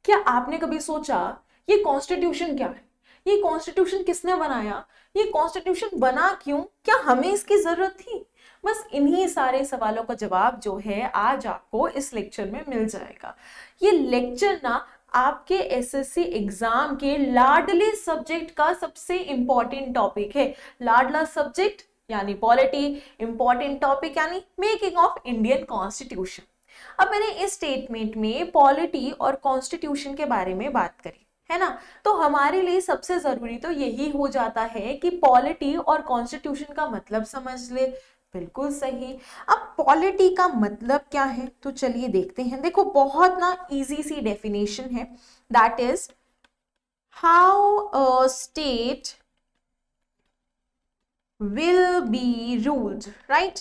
क्या आपने कभी सोचा ये कॉन्स्टिट्यूशन क्या है, ये कॉन्स्टिट्यूशन किसने बनाया, ये कॉन्स्टिट्यूशन बना क्यों, क्या हमें इसकी जरूरत थी? बस इन्हीं सारे सवालों का जवाब जो है आज आपको इस लेक्चर में मिल जाएगा। ये लेक्चर ना आपके एसएससी एग्जाम के लाडले सब्जेक्ट का सबसे इंपॉर्टेंट टॉपिक है। लाडला सब्जेक्ट यानी पॉलिटी, इंपॉर्टेंट टॉपिक यानी मेकिंग ऑफ इंडियन कॉन्स्टिट्यूशन। अब मैंने इस स्टेटमेंट में पॉलिटी और कॉन्स्टिट्यूशन के बारे में बात करी है ना, तो हमारे लिए सबसे जरूरी तो यही हो जाता है कि पॉलिटी और कॉन्स्टिट्यूशन का मतलब समझ ले। बिल्कुल सही। अब पॉलिटी का मतलब क्या है तो चलिए देखते हैं। देखो बहुत ना इजी सी डेफिनेशन है, that is how a state will be ruled, right.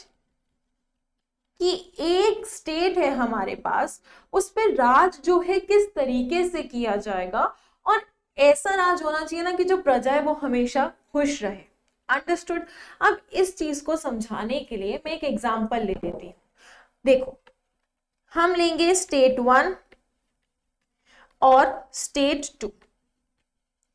कि एक स्टेट है हमारे पास, उस पर राज जो है किस तरीके से किया जाएगा, और ऐसा राज होना चाहिए ना कि जो प्रजा है वो हमेशा खुश रहे। अंडरस्टूड। अब इस चीज को समझाने के लिए मैं एक एग्जांपल ले लेती हूँ। देखो हम लेंगे स्टेट 1 और स्टेट 2,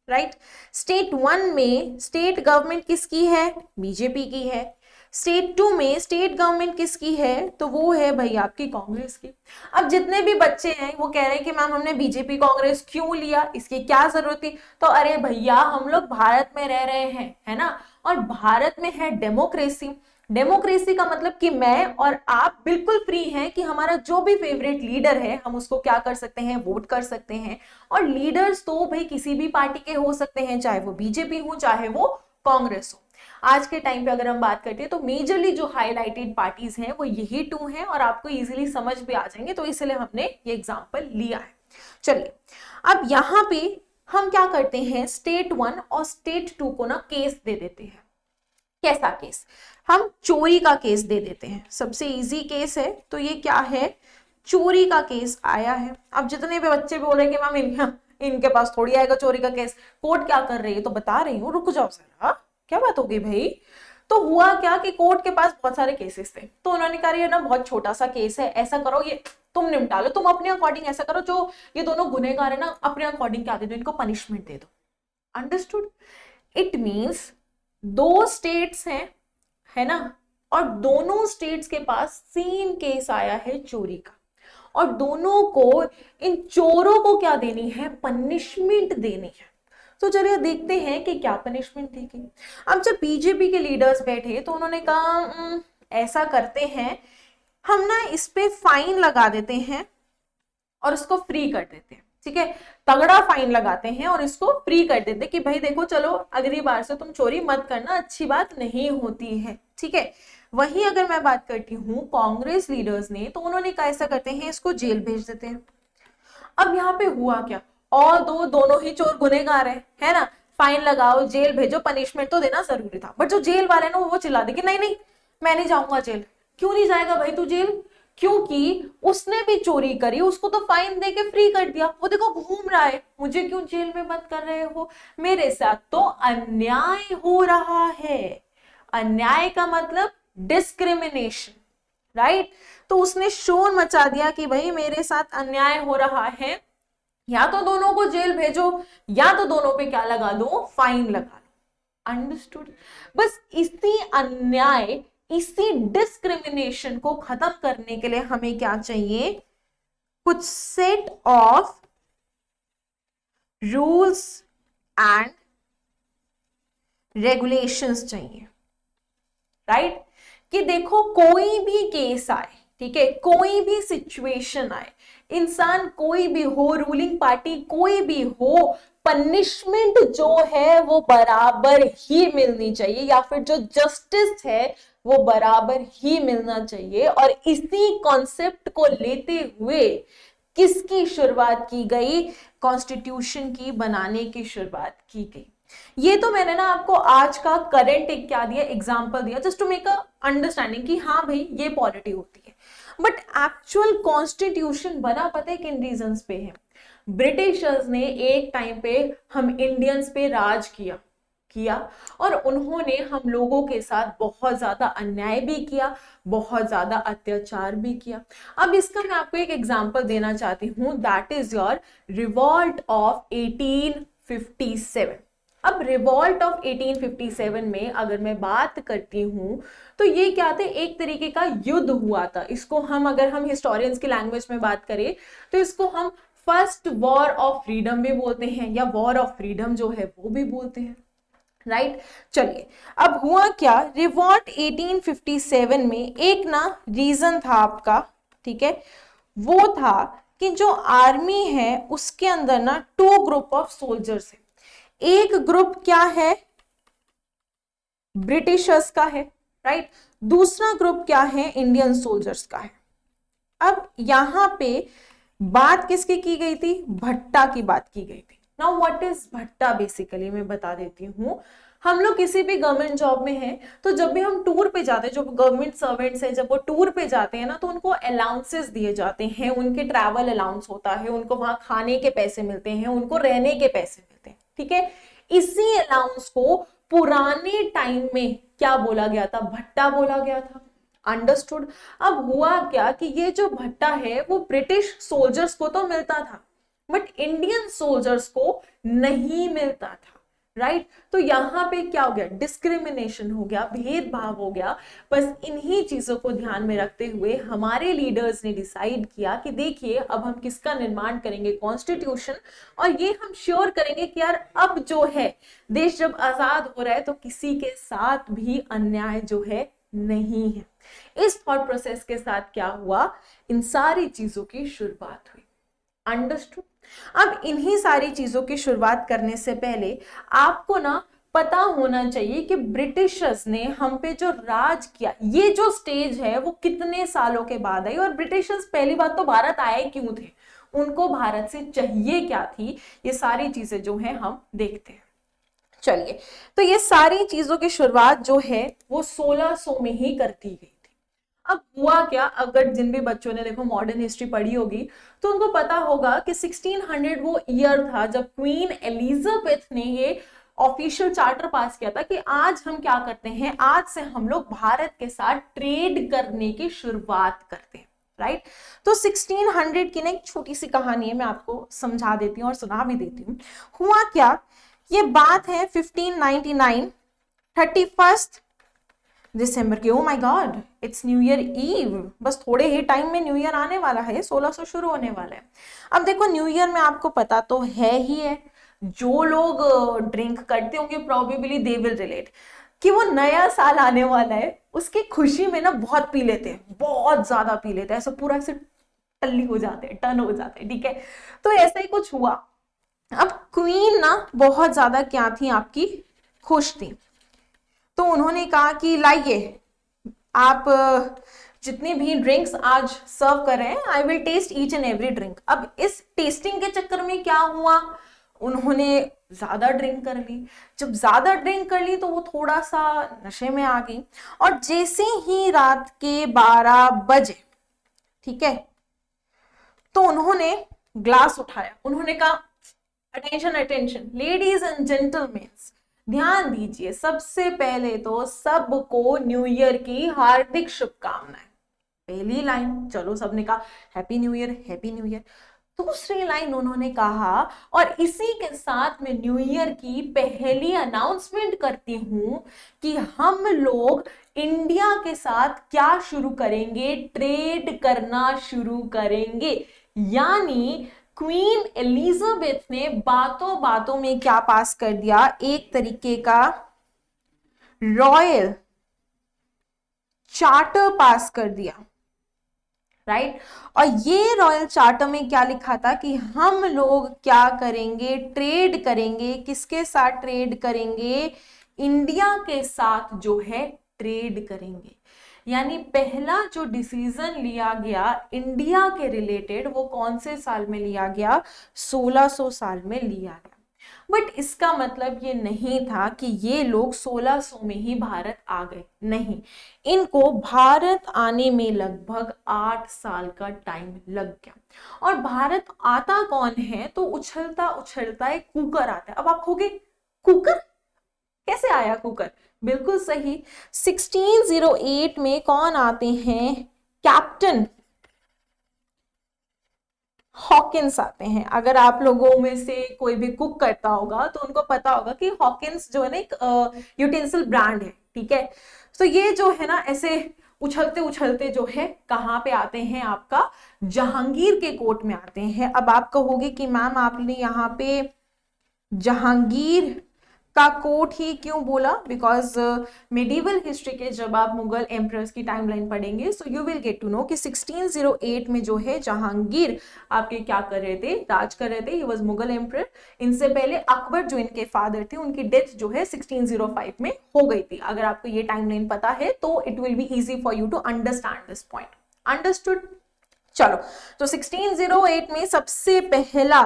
राइट। स्टेट 1 में स्टेट गवर्नमेंट किसकी है? बीजेपी की है। स्टेट 2 में स्टेट गवर्नमेंट किसकी है? तो वो है भाई आपकी कांग्रेस की। अब जितने भी बच्चे हैं वो कह रहे हैं कि मैम हमने बीजेपी कांग्रेस क्यों लिया, इसकी क्या जरूरत थी? तो अरे भैया हम लोग भारत में रह रहे हैं, है ना, और भारत में है डेमोक्रेसी। डेमोक्रेसी का मतलब कि मैं और आप बिल्कुल फ्री हैं कि हमारा जो भी फेवरेट लीडर है हम उसको क्या कर सकते हैं, वोट कर सकते हैं। और लीडर्स तो भाई किसी भी पार्टी के हो सकते हैं, चाहे वो बीजेपी हो चाहे वो कांग्रेस हो। आज के टाइम पे अगर हम बात करते हैं तो मेजरली जो हाईलाइटेड पार्टीज हैं वो यही 2 हैं, और आपको इजीली समझ भी आ जाएंगे, तो इसलिए हमने ये एग्जांपल लिया है। चलिए अब यहां पे हम क्या करते हैं, स्टेट 1 और स्टेट 2 को ना केस दे देते हैं। कैसा केस? हम चोरी का केस दे देते हैं, सबसे इजी केस है। तो ये क्या है, चोरी का केस आया है। अब जितने भी बच्चे बोल रहे हैं कि मैम इनके पास थोड़ी आएगा चोरी का केस, कोर्ट क्या कर रही है, तो बता रही हूँ, रुक जाओ जरा, क्या बात होगी भाई। तो हुआ क्या कि कोर्ट के पास बहुत सारे केसेस थे, तो उन्होंने कहा ये ना बहुत छोटा सा केस है, ऐसा करो ये तुम निपटा लो, तुम अपने अकॉर्डिंग ऐसा करो, जो ये दोनों गुनहगार है ना अपने अकॉर्डिंग क्या दे दो, इनको पनिशमेंट दे दो। अंडरस्टूड। इट मीन्स 2 स्टेट्स हैं, है ना, और दोनों स्टेट्स के पास सेम केस आया है चोरी का, और दोनों को इन चोरों को क्या देनी है, पनिशमेंट देनी है। तो चलिए देखते हैं कि क्या पनिशमेंट दी गई। अब जब बीजेपी के लीडर्स बैठे तो उन्होंने कहा ऐसा करते हैं, हम ना इस पे फाइन लगा देते हैं और इसको फ्री कर देते हैं। ठीक है, तगड़ा फाइन लगाते हैं और इसको फ्री कर देते कि भाई देखो चलो अगली बार से तुम चोरी मत करना, अच्छी बात नहीं होती है। ठीक है, वहीं अगर मैं बात करती हूँ कांग्रेस लीडर्स ने, तो उन्होंने कैसा करते हैं, इसको जेल भेज देते हैं। अब यहाँ पे हुआ क्या, और दोनों ही चोर गुनहगार है ना, फाइन लगाओ जेल भेजो, पनिशमेंट तो देना जरूरी था। बट जो जेल वाले ना वो चिल्ला दे कि नहीं नहीं मैं नहीं जाऊंगा जेल। क्यों नहीं जाएगा भाई तू जेल? क्योंकि उसने भी चोरी करी, उसको तो फाइन दे के फ्री कर दिया, वो देखो घूम रहा है, मुझे क्यों जेल में बंद कर रहे हो? मेरे साथ तो अन्याय हो रहा है। अन्याय का मतलब डिस्क्रिमिनेशन, राइट। तो उसने शोर मचा दिया कि भाई मेरे साथ अन्याय हो रहा है, या तो दोनों को जेल भेजो या तो दोनों पे क्या लगा दो, फाइन लगा लो। अंडरस्टूड। बस इसी अन्याय, इसी डिस्क्रिमिनेशन को खत्म करने के लिए हमें क्या चाहिए, कुछ set of rules and regulations चाहिए, राइट। कि देखो कोई भी केस आए, ठीक है, कोई भी सिचुएशन आए, इंसान कोई भी हो, रूलिंग पार्टी कोई भी हो, पनिशमेंट जो है वो बराबर ही मिलनी चाहिए, या फिर जो जस्टिस है वो बराबर ही मिलना चाहिए। और इसी कॉन्सेप्ट को लेते हुए किसकी शुरुआत की गई, कॉन्स्टिट्यूशन की बनाने की शुरुआत की गई। ये तो मैंने ना आपको आज का करंट एक क्या दिया, एग्जांपल दिया, just to make a understanding कि हाँ भाई ये पॉलिटी होती है। बट एक्चुअल कॉन्स्टिट्यूशन बना पता है किन रीजंस पे है? ब्रिटिशर्स ने एक टाइम पे हम इंडियंस पे राज किया, किया और उन्होंने हम लोगों के साथ बहुत ज्यादा अन्याय भी किया, बहुत ज्यादा अत्याचार भी किया। अब इसका मैं आपको एक एग्जांपल देना चाहती हूँ, that is your revolt of 1857। अब रिवॉल्ट ऑफ 1857 में अगर मैं बात करती हूं तो ये क्या थे, एक तरीके का युद्ध हुआ था। इसको हम अगर हम हिस्टोरियंस की लैंग्वेज में बात करें तो इसको हम फर्स्ट वॉर ऑफ फ्रीडम भी बोलते हैं या वॉर ऑफ फ्रीडम जो है वो भी बोलते हैं, राइट। चलिए अब हुआ क्या, रिवॉल्ट 1857 में एक ना रीजन था आपका, ठीक है, वो था कि जो आर्मी है उसके अंदर ना टू ग्रुप ऑफ सोल्जर्स है। एक ग्रुप क्या है, ब्रिटिशर्स का है, राइट, दूसरा ग्रुप क्या है, इंडियन सोल्जर्स का है। अब यहां पे बात किसकी की गई थी, भट्टा की बात की गई थी। नाउ व्हाट इज भट्टा, बेसिकली मैं बता देती हूँ। हम लोग किसी भी गवर्नमेंट जॉब में हैं तो जब भी हम टूर पे जाते हैं, जो गवर्नमेंट सर्वेंट्स हैं जब वो टूर पे जाते हैं ना तो उनको अलाउंसेस दिए जाते हैं, उनके ट्रैवल अलाउंस होता है, उनको वहां खाने के पैसे मिलते हैं, उनको रहने के पैसे मिलते हैं, ठीक है। इसी अलाउंस को पुराने टाइम में क्या बोला गया था, भट्टा बोला गया था। अंडरस्टूड। अब हुआ क्या कि ये जो भट्टा है वो ब्रिटिश सोल्जर्स को तो मिलता था बट इंडियन सोल्जर्स को नहीं मिलता था, राइट। तो यहां पे क्या हो गया, डिस्क्रिमिनेशन हो गया, भेदभाव हो गया। बस इन्हीं चीजों को ध्यान में रखते हुए हमारे लीडर्स ने डिसाइड किया कि देखिए अब हम किसका निर्माण करेंगे, कॉन्स्टिट्यूशन, और ये हम श्योर करेंगे कि यार अब जो है देश जब आजाद हो रहा है तो किसी के साथ भी अन्याय जो है नहीं है। इस थॉट प्रोसेस के साथ क्या हुआ, इन सारी चीजों की शुरुआत हुई। अंडरस्टूड। अब इन्हीं सारी चीजों की शुरुआत करने से पहले आपको ना पता होना चाहिए कि ब्रिटिशर्स ने हम पे जो राज किया, ये जो स्टेज है वो कितने सालों के बाद आई, और ब्रिटिशर्स पहली बात तो भारत आए क्यों थे, उनको भारत से चाहिए क्या थी, ये सारी चीजें जो है हम देखते हैं। चलिए, तो ये सारी चीजों की शुरुआत जो है वो 1600 में ही कर दी गई थी। अब हुआ क्या, अगर जिन भी बच्चों ने देखो मॉडर्न हिस्ट्री पढ़ी होगी तो उनको पता होगा कि 1600 वो ईयर था जब क्वीन एलिजाबेथ ने ये ऑफिशियल चार्टर पास किया था कि आज हम क्या करते हैं, आज से हम लोग भारत के साथ ट्रेड करने की शुरुआत करते हैं, राइट। तो 1600 की ना एक छोटी सी कहानी है, मैं आपको समझा देती हूँ और सुना भी देती हूँ। हुआ क्या, ये बात है 1599 31 दिसंबर की। Oh my god, it's new year eve, बस थोड़े ही टाइम में न्यू ईयर आने वाला है, 1600 शुरू होने वाला है। अब देखो न्यू ईयर में आपको पता तो है ही है, जो लोग ड्रिंक करते होंगे प्रोबेबली दे विल रिलेट कि वो नया साल आने वाला है, उसकी खुशी में ना बहुत पी लेते हैं, बहुत ज्यादा पी लेते हैं, ऐसा पूरा ऐसे टल्ली हो जाते हैं, टर्न हो जाते हैं, ठीक है। तो ऐसा ही कुछ हुआ। अब क्वीन ना बहुत ज्यादा क्या थी आपकी, खुश थी, तो उन्होंने कहा कि लाइए आप जितनी भी ड्रिंक्स आज सर्व कर रहे हैं, I will test each and every drink. अब इस टेस्टिंग के चक्कर में क्या हुआ, उन्होंने ज्यादा ड्रिंक कर ली। जब ज्यादा ड्रिंक कर ली तो वो थोड़ा सा नशे में आ गई, और जैसे ही रात के 12 बजे, ठीक है, तो उन्होंने ग्लास उठाया, उन्होंने कहा attention attention ladies and gentleman, ध्यान दीजिए, सबसे पहले तो सबको न्यू ईयर की हार्दिक शुभकामनाएं। पहली लाइन, चलो सबने कहा happy new year, happy new year. दूसरी लाइन उन्होंने कहा, और इसी के साथ में न्यू ईयर की पहली अनाउंसमेंट करती हूं कि हम लोग इंडिया के साथ क्या शुरू करेंगे, ट्रेड करना शुरू करेंगे। यानी क्वीन एलिजाबेथ ने बातों बातों में क्या पास कर दिया, एक तरीके का रॉयल चार्टर पास कर दिया, राइट। और ये रॉयल चार्टर में क्या लिखा था कि हम लोग क्या करेंगे, ट्रेड करेंगे, किसके साथ ट्रेड करेंगे, इंडिया के साथ जो है ट्रेड करेंगे। यानी पहला जो डिसीजन लिया गया इंडिया के रिलेटेड वो कौन से साल में लिया गया, 1600 साल में लिया गया। बट इसका मतलब ये नहीं था कि ये लोग 1600 में ही भारत आ गए, नहीं, इनको भारत आने में लगभग 8 साल का टाइम लग गया। और भारत आता कौन है, तो उछलता उछलता एक कुकर आता है। अब आप कहोगे कुकर, कैसे आया कुकर? बिल्कुल सही, 1608 में कौन आते हैं? कैप्टन हॉकिंस आते हैं। अगर आप लोगों में से कोई भी कुक करता होगा तो उनको पता होगा कि हॉकिंस जो है ना एक यूटेंसिल ब्रांड है, ठीक है। तो ये जो है ना ऐसे उछलते उछलते जो है कहाँ पे आते हैं? आपका जहांगीर के कोर्ट में आते हैं। अब आप कहोगे कि मैम आपने यहाँ पे जहांगीर का कोर्ट ही क्यों बोला? बिकॉज मेडिवल हिस्ट्री के जब आप मुगल एम्परर्स की टाइमलाइन पढ़ेंगे so you will get to know कि 1608 में जो है जहांगीर आपके क्या कर रहे थे? राज कर रहे थे। He was Mughal emperor. इनसे पहले अकबर जो इनके फादर थे उनकी डेथ जो है 1605 में हो गई थी। अगर आपको ये टाइमलाइन पता है तो it will be easy for you to understand this point. Understood? चलो, तो 1608 में सबसे पहला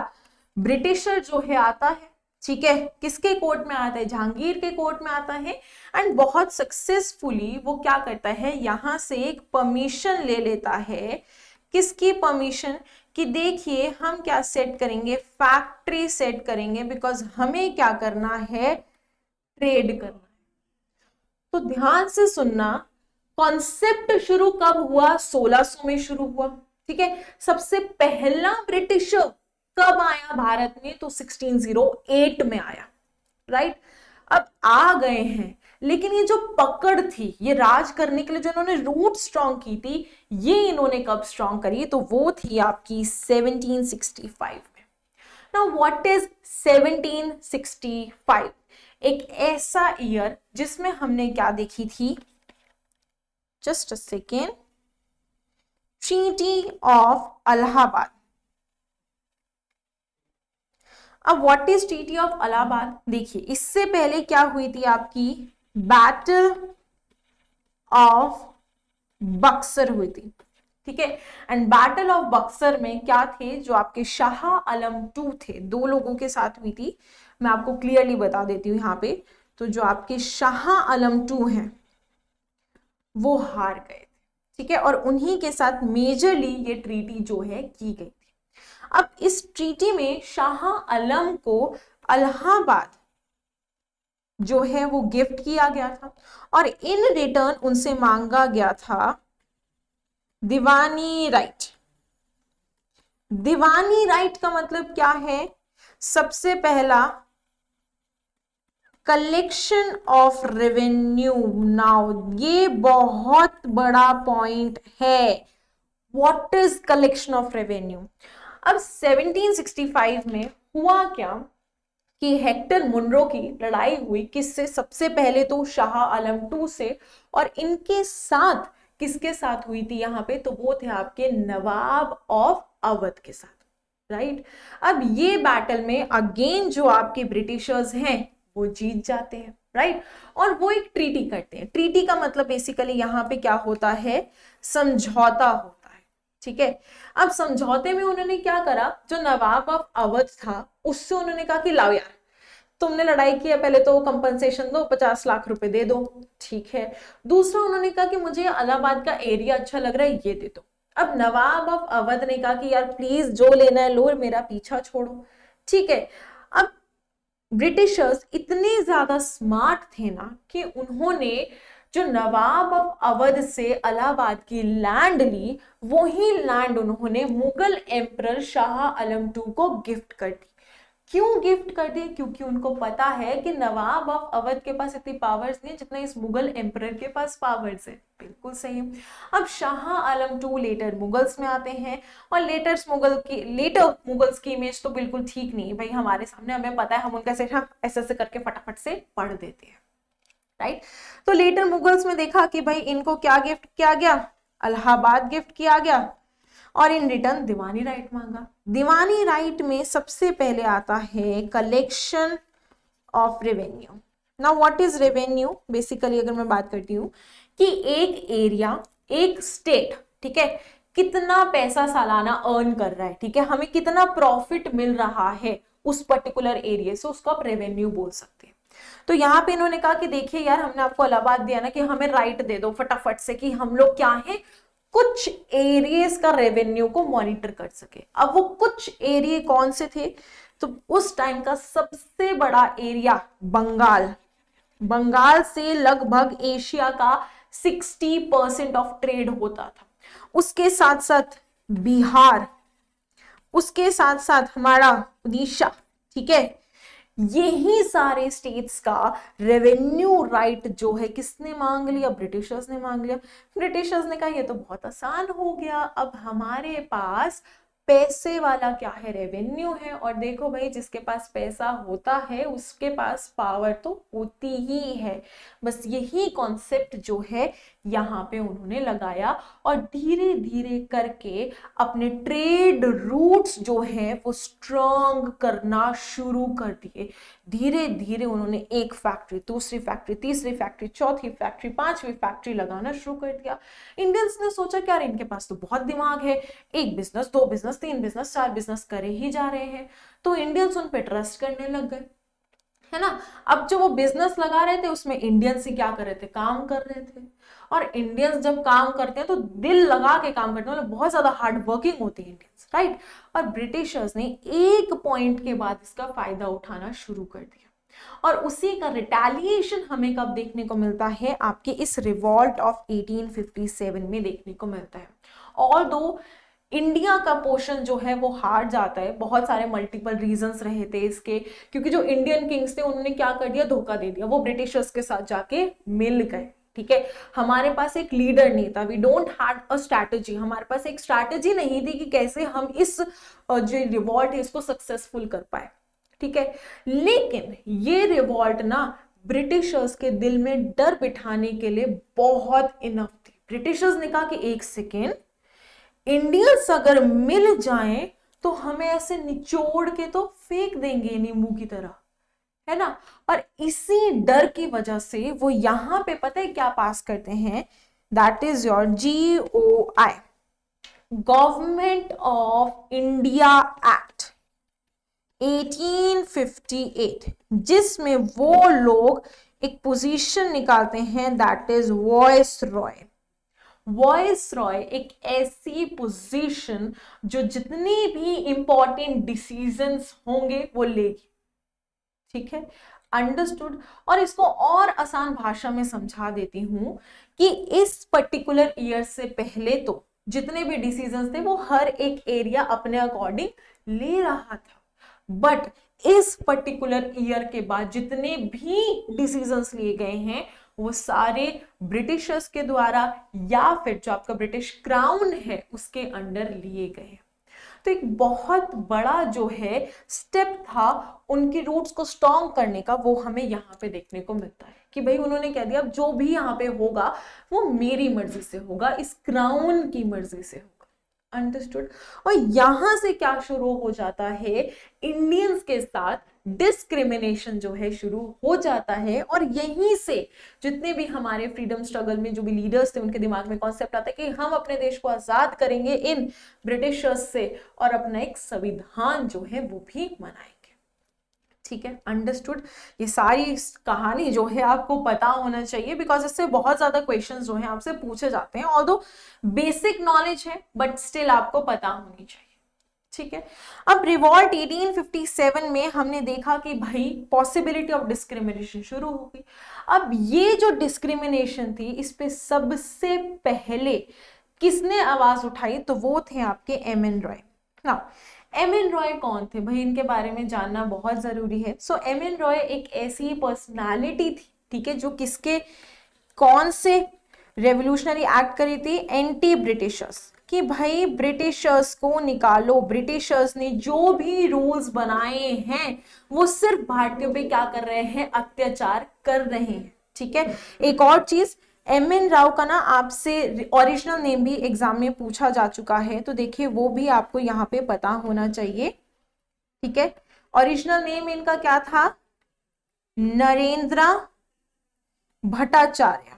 ब्रिटिशर जो है आता है, ठीक है। किसके कोर्ट में आता है? जहांगीर के कोर्ट में आता है। एंड बहुत सक्सेसफुली वो क्या करता है? यहां से एक परमिशन ले लेता है। किसकी परमिशन? कि देखिए हम क्या सेट करेंगे? फैक्ट्री सेट करेंगे, बिकॉज हमें क्या करना है? ट्रेड करना है। तो ध्यान से सुनना, कॉन्सेप्ट शुरू कब हुआ? 1600 में शुरू हुआ, ठीक है। सबसे पहला ब्रिटिशर कब आया भारत में? तो 1608 में आया, राइट। अब आ गए हैं, लेकिन ये जो पकड़ थी ये राज करने के लिए जो इन्होंने रूट स्ट्रॉन्ग की थी, ये इन्होंने कब स्ट्रॉन्ग करी? तो वो थी आपकी 1765 में। Now what is 1765? एक ऐसा ईयर जिसमें हमने क्या देखी थी? Just a second, treaty of Allahabad. अब what is treaty of Allahabad? देखिए इससे पहले क्या हुई थी आपकी? बैटल ऑफ बक्सर हुई थी, ठीक है। एंड बैटल ऑफ बक्सर में क्या थे? जो आपके शाह आलम टू थे, दो लोगों के साथ हुई थी। मैं आपको क्लियरली बता देती हूँ यहाँ पे। तो जो आपके शाह आलम टू हैं वो हार गए थे, ठीक है। और उन्हीं के साथ मेजरली ये ट्रीटी जो है की गई थी। अब इस ट्रीटी में शाह आलम को इलाहाबाद जो है वो गिफ्ट किया गया था और इन रिटर्न उनसे मांगा गया था दीवानी राइट। दीवानी राइट का मतलब क्या है? सबसे पहला कलेक्शन ऑफ रेवेन्यू। नाउ ये बहुत बड़ा पॉइंट है। What is collection of revenue? अब 1765 में हुआ क्या कि हेक्टर मुनरो की लड़ाई हुई। किससे? सबसे पहले तो शाह आलम टू से, और इनके साथ किसके साथ हुई थी यहाँ पे? तो वो थे आपके नवाब ऑफ अवध के साथ, राइट। अब ये बैटल में अगेन जो आपके ब्रिटिशर्स हैं वो जीत जाते हैं, राइट। और वो एक ट्रीटी करते हैं। ट्रीटी का मतलब बेसिकली यहाँ पे क्या होता है? समझौता होता है, ठीक है। अब समझौते में उन्होंने क्या करा? जो नवाब ऑफ अवध था उससे उन्होंने कहा कि लाओ यार, तुमने लड़ाई की है, पहले तो कंपनसेशन दो, 50 लाख रुपए दे दो, ठीक है। दूसरा उन्होंने कहा कि मुझे इलाहाबाद का एरिया अच्छा लग रहा है, ये दे दो। अब नवाब ऑफ अवध ने कहा कि यार प्लीज जो लेना है लो, मेरा पीछा छोड़ो, ठीक है। अब ब्रिटिशर्स इतने ज्यादा स्मार्ट थे ना कि उन्होंने जो नवाब ऑफ अवध से इलाहाबाद की लैंड ली, वही लैंड उन्होंने मुगल एम्परर शाह आलम टू को गिफ्ट कर दी। क्यों गिफ्ट कर दी? क्योंकि उनको पता है कि नवाब ऑफ अवध के पास इतनी पावर्स नहीं जितना इस मुगल एम्परर के पास पावर्स है। बिल्कुल सही। अब Shah Alam to letter Mughals में आते हैं, और लेटर मुगल्स की इमेज तो बिल्कुल ठीक नहीं भाई हमारे सामने, हमें पता है, हम उनका ऐसे करके फटाफट से पढ़ देते हैं, राइट। तो लेटर मुगल्स में देखा कि भाई इनको क्या गिफ्ट किया गया? इलाहाबाद गिफ्ट किया गया, और इन रिटर्न दीवानी राइट मांगा। दीवानी राइट में सबसे पहले आता है collection of revenue. Now what is revenue? Basically अगर मैं बात करती हूँ कि एक एरिया, एक स्टेट, ठीक है, कितना पैसा सालाना अर्न कर रहा है, ठीक है, हमें कितना प्रॉफिट मिल रहा है उस पर्टिकुलर एरिया से, उसको आप रेवेन्यू बोल सकते हैं। तो यहाँ पे इन्होंने कहा कि देखिए यार, हमने आपको इलाहाबाद दिया ना, कि हमें राइट दे दो फटाफट से कि हम लोग क्या है, कुछ एरियाज का रेवेन्यू को मॉनिटर कर सके। अब वो कुछ एरिया कौन से थे? तो उस टाइम का सबसे बड़ा एरिया बंगाल, बंगाल से लगभग एशिया का 60% ऑफ ट्रेड होता था। उसके साथ साथ बिहार, उसके साथ साथ हमारा उड़ीसा, ठीक है, यही सारे स्टेट्स का रेवेन्यू राइट जो है किसने मांग लिया? ब्रिटिशर्स ने मांग लिया। ब्रिटिशर्स ने कहा ये तो बहुत आसान हो गया, अब हमारे पास पैसे वाला क्या है? रेवेन्यू है। और देखो भाई, जिसके पास पैसा होता है उसके पास पावर तो होती ही है। बस यही कॉन्सेप्ट जो है यहाँ पे उन्होंने लगाया और धीरे धीरे करके अपने ट्रेड रूट्स जो है वो स्ट्रॉन्ग करना शुरू कर दिए। धीरे धीरे उन्होंने एक फैक्ट्री, दूसरी फैक्ट्री, तीसरी फैक्ट्री, चौथी फैक्ट्री, पांचवी फैक्ट्री लगाना शुरू कर दिया। इंडियंस ने सोचा कि यार इनके पास तो बहुत दिमाग है, एक बिजनेस, दो बिजनेस, तीन बिजनेस, चार बिजनेस करे ही जा रहे हैं। तो इंडियंस उन पे ट्रस्ट करने लग गए, है ना। अब जो वो बिजनेस लगा रहे थे उसमें इंडियंस ही क्या कर रहे थे? काम कर रहे थे। और इंडियंस जब काम करते हैं तो दिल लगा के काम करते हैं, मतलब बहुत ज्यादा हार्ड वर्किंग होती है इंडियंस, राइट। और ब्रिटिशर्स ने एक पॉइंट के बाद इसका फायदा उठाना शुरू कर दिया और उसी का रिटेलिएशन हमें कब देखने को मिलता है? आपके इस रिवॉल्ट ऑफ 1857 में देखने को मिलता है। और दो इंडिया का पोर्शन जो है वो हार जाता है, बहुत सारे मल्टीपल रीजंस रहे थे इसके, क्योंकि जो इंडियन किंग्स थे उन्होंने क्या कर दिया? धोखा दे दिया, वो ब्रिटिशर्स के साथ जाके मिल गए, ठीक है। हमारे पास एक लीडर नहीं था, we don't have a strategy, हमारे पास एक स्ट्रैटेजी नहीं थी कि कैसे हम इस जो रिवॉल्ट है इसको सक्सेसफुल कर पाए, ठीक है। लेकिन ये रिवॉल्ट ना ब्रिटिशर्स के दिल में डर बिठाने के लिए बहुत इनफ थी। ब्रिटिशर्स ने कहा कि एक सेकेंड, इंडियंस अगर मिल जाएं तो हमें ऐसे निचोड़ के तो फेंक देंगे नींबू की तरह, है ना। और इसी डर की वजह से वो यहां पे पता है क्या पास करते हैं? That is your GOI, government of India act 1858, जिसमें वो लोग एक पोजीशन निकालते हैं, that is voice Roy. Voice Roy एक ऐसी पोजीशन जो जितनी भी इंपॉर्टेंट डिसीजंस होंगे वो लेगी, ठीक है, अंडरस्टूड। और इसको और आसान भाषा में समझा देती हूं कि इस पर्टिकुलर ईयर से पहले तो जितने भी डिसीजंस थे वो हर एक एरिया अपने अकॉर्डिंग ले रहा था, बट इस पर्टिकुलर ईयर के बाद जितने भी डिसीजंस लिए गए हैं वो सारे ब्रिटिशर्स के द्वारा या फिर जो आपका ब्रिटिश क्राउन है उसके अंडर लिए गए। तो एक बहुत बड़ा जो है स्टेप था उनकी रूट्स को स्ट्रॉन्ग करने का, वो हमें यहाँ पे देखने को मिलता है कि भाई उन्होंने कह दिया अब जो भी यहाँ पे होगा वो मेरी मर्जी से होगा, इस क्राउन की मर्जी से होगा, अंडरस्टूड। और यहां से क्या शुरू हो जाता है? इंडियंस के साथ डिस्क्रिमिनेशन जो है शुरू हो जाता है। और यहीं से जितने भी हमारे फ्रीडम स्ट्रगल में जो भी लीडर्स थे उनके दिमाग में कॉन्सेप्ट आता है कि हम अपने देश को आजाद करेंगे इन ब्रिटिशर्स से और अपना एक संविधान जो है वो भी बनाएंगे, ठीक है, अंडरस्टूड। ये सारी कहानी जो है आपको पता होना चाहिए, बिकॉज इससे बहुत ज्यादा क्वेश्चंस जो है आपसे पूछे जाते हैं। ऑल्दो बेसिक नॉलेज है बट स्टिल आपको पता होनी चाहिए, ठीक है। अब रिवॉल्ट 1857 में हमने देखा कि भाई पॉसिबिलिटी ऑफ डिस्क्रिमिनेशन शुरू हो गई। अब ये जो डिस्क्रिमिनेशन थी इस पे सबसे पहले किसने आवाज उठाई? तो वो थे आपके MN रॉय। ना MN रॉय कौन थे भाई? इनके बारे में जानना बहुत जरूरी है। सो MN रॉय एक ऐसी पर्सनालिटी थी, ठीक है, जो किसके कौन से रेवोल्यूशनरी एक्ट करी थी? एंटी ब्रिटिशर्स, कि भाई ब्रिटिशर्स को निकालो, ब्रिटिशर्स ने जो भी रूल्स बनाए हैं वो सिर्फ भारतीयों पे क्या कर रहे हैं? अत्याचार कर रहे हैं, ठीक है। एक और चीज, MN राव का ना आपसे ओरिजिनल नेम भी एग्जाम में पूछा जा चुका है, तो देखिए वो भी आपको यहाँ पे पता होना चाहिए, ठीक है। ओरिजिनल नेम इनका क्या था? नरेंद्र भट्टाचार्य।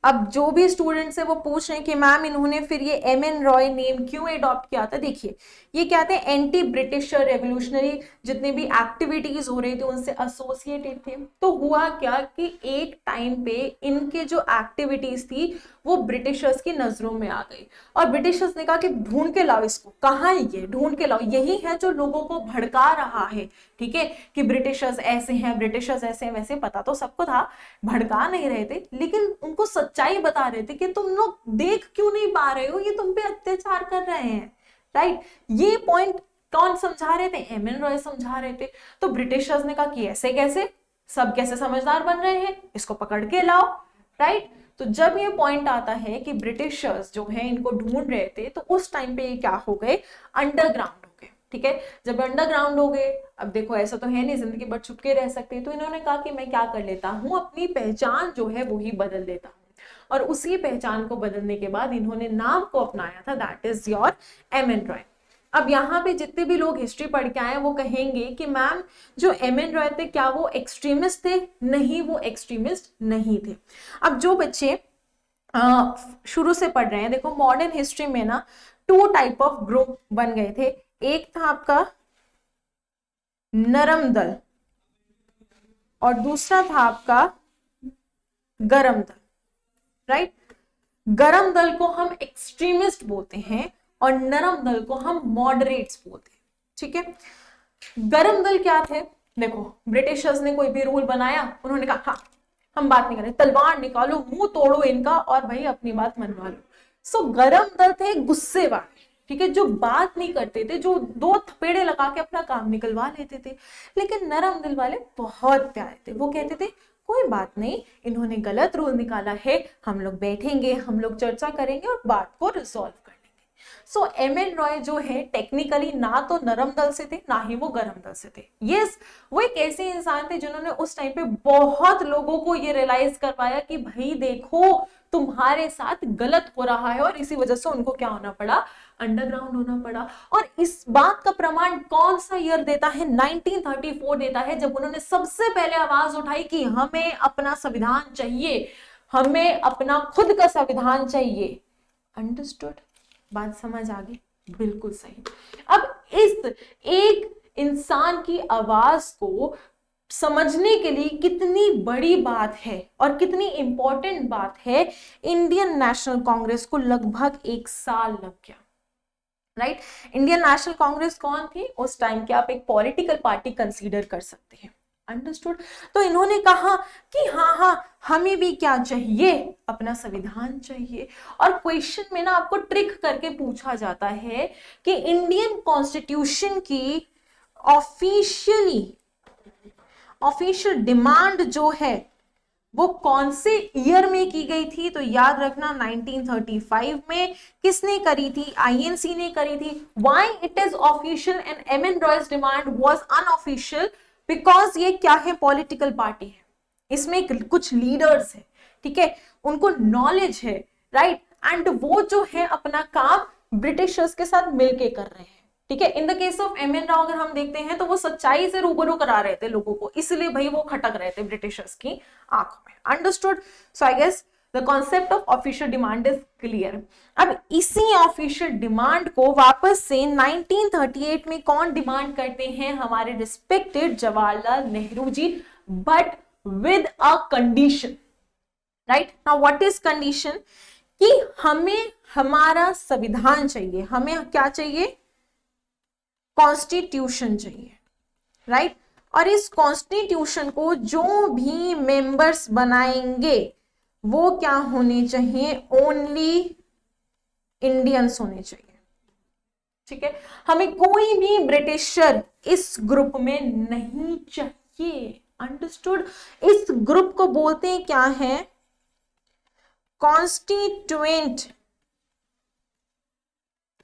अब जो भी स्टूडेंट्स है वो पूछ रहे हैं कि मैम इन्होंने फिर ये एम.एन. रॉय नेम क्यों अडॉप्ट किया था। देखिए ये क्या थे, एंटी ब्रिटिशर रेवोल्यूशनरी जितने भी एक्टिविटीज हो रही थी उनसे एसोसिएटेड थे। तो हुआ क्या कि एक टाइम पे इनके जो एक्टिविटीज थी वो ब्रिटिशर्स की नजरों में आ गई और ब्रिटिशर्स ने कहा कि ढूंढ के लाओ इसको, कहाँ है ये, ढूंढ के लाओ, यही है जो लोगों को भड़का रहा है। ठीक है कि ब्रिटिशर्स ऐसे हैं, ब्रिटिशर्स ऐसे हैं, वैसे पता तो सबको था, भड़का नहीं रहे थे लेकिन उनको सच्चाई बता रहे थे कि तुम लोग देख क्यों नहीं पा रहे हो, ये तुम पे अत्याचार कर रहे हैं। राइट, ये पॉइंट कौन समझा रहे थे, एम.एन. रॉय समझा रहे थे। तो ब्रिटिशर्स ने कहा कि ऐसे कैसे, सब कैसे समझदार बन रहे हैं, इसको पकड़ के लाओ। राइट, तो जब ये पॉइंट आता है कि ब्रिटिशर्स जो है इनको ढूंढ रहे थे तो उस टाइम पे ये क्या हो गए, अंडरग्राउंड हो गए। ठीक है, जब अंडरग्राउंड हो गए, अब देखो ऐसा तो है नहीं जिंदगी भर छुप के रह सकते, तो इन्होंने कहा कि मैं क्या कर लेता हूँ, अपनी पहचान जो है वो ही बदल देता हूँ। और उसी पहचान को बदलने के बाद इन्होंने नाम को अपनाया था, that is your M.N.. Roy. अब यहाँ पे जितने भी लोग हिस्ट्री पढ़ के आए वो कहेंगे कि मैम जो एम.एन. रॉय थे क्या वो एक्सट्रीमिस्ट थे, नहीं वो एक्सट्रीमिस्ट नहीं थे। अब जो बच्चे शुरू से पढ़ रहे हैं, देखो मॉडर्न हिस्ट्री में ना 2 टाइप ऑफ ग्रुप बन गए थे, एक था आपका नरम दल और दूसरा था आपका गरम दल। राइट, गरम दल को हम एक्सट्रीमिस्ट बोलते हैं और नरम दल को हम मॉडरेट्स बोलते हैं। ठीक है, गरम दल क्या थे, देखो ब्रिटिशर्स ने कोई भी रूल बनाया, उन्होंने कहा हाँ हम बात नहीं करें, तलवार निकालो, मुंह तोड़ो इनका और भाई अपनी बात मनवा लो। सो गरम दल थे गुस्से वाले, ठीक है, जो बात नहीं करते थे, जो 2 थपेड़े लगा के अपना काम निकलवा लेते थे। लेकिन नरम दिल वाले बहुत प्यारे थे, वो कहते थे कोई बात नहीं, इन्होंने गलत रूल निकाला है, हम लोग बैठेंगे, हम लोग चर्चा करेंगे और बात को रिजॉल्व कर लेंगे। सो एम.एन. रॉय जो है टेक्निकली ना तो नरम दल से थे ना ही वो गरम दल से थे। यस, वो एक ऐसे इंसान थे जिन्होंने उस टाइम पे बहुत लोगों को ये रियलाइज करवाया कि भाई देखो तुम्हारे साथ गलत हो रहा है, और इसी वजह से उनको क्या होना पड़ा, अंडरग्राउंड होना पड़ा। और इस बात का प्रमाण कौन सा ईयर देता है, 1934 देता है, जब उन्होंने सबसे पहले आवाज उठाई कि हमें अपना संविधान चाहिए, हमें अपना खुद का संविधान चाहिए। अंडरस्टूड, बात समझ आ गई, बिल्कुल सही। अब इस एक इंसान की आवाज को समझने के लिए कितनी बड़ी बात है और कितनी इंपॉर्टेंट बात है, इंडियन नेशनल कांग्रेस को लगभग 1 साल लग गया। राइट, इंडियन नेशनल कांग्रेस कौन थी उस टाइम की, आप एक पॉलिटिकल पार्टी कंसीडर कर सकते हैं। अंडरस्टूड, तो इन्होंने कहा कि हाँ हमें भी क्या चाहिए, अपना संविधान चाहिए। और क्वेश्चन में ना आपको ट्रिक करके पूछा जाता है कि इंडियन कॉन्स्टिट्यूशन की ऑफिशियल डिमांड जो है वो कौन से ईयर में की गई थी, तो याद रखना 1935 में। किसने करी थी, आईएनसी ने करी थी। Why it is official and M N. Roy's demand was unofficial, because ये क्या है, पॉलिटिकल पार्टी है, इसमें कुछ लीडर्स है, ठीक है, उनको नॉलेज है, राइट, एंड वो जो है अपना काम ब्रिटिशर्स के साथ मिलके कर रहे हैं। ठीक है, in the case of M.N.. Rao अगर हम देखते हैं तो वो सच्चाई से रूबरू करा रहे थे लोगों को, इसलिए भाई वो खटक रहे थे ब्रिटिशर्स की आंखों में। Understood, so I guess the concept of official demand is clear. अब इसी ऑफिशियल डिमांड को वापस से 1938 में कौन डिमांड करते हैं, हमारे respected Jawaharlal Nehru ji, but with a condition. Right, now what is condition, कि हमें हमारा संविधान चाहिए, हमें क्या चाहिए, कॉन्स्टिट्यूशन चाहिए। राइट, और इस कॉन्स्टिट्यूशन को जो भी मेंबर्स बनाएंगे वो क्या होने चाहिए, ओनली इंडियंस होने चाहिए। ठीक है, हमें कोई भी ब्रिटिशर इस ग्रुप में नहीं चाहिए। अंडरस्टूड, इस ग्रुप को बोलते हैं क्या है, कॉन्स्टिट्यूएंट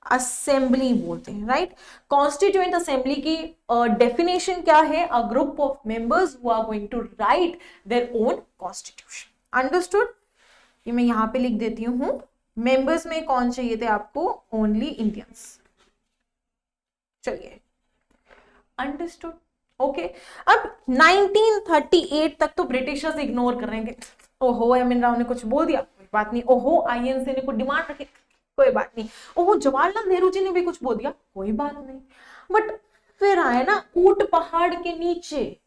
असेंबली बोलते हैं। राइट, कॉन्स्टिट्यूएंट असेंबली की डेफिनेशन क्या है, a group of members who are going to write their own constitution. Understood, ये मैं यहां पे लिख देती हूं, मेंबर्स में कौन चाहिए थे आपको, ओनली इंडियंस। चलिए, अंडरस्टूड, ओके। अब 1938 तक तो ब्रिटिशर्स इग्नोर कर रहे हैं, ओहो एम.एन. राव ने कुछ बोल दिया, बात नहीं। ओहो आईएनसी ने कुछ डिमांड रखी, कोई बात नहीं। ओहो जवाहरलाल नेहरू जी ने भी कुछ बोल दिया, कोई बात नहीं। बट फिर आए ना ऊंट पहाड़ के नीचे,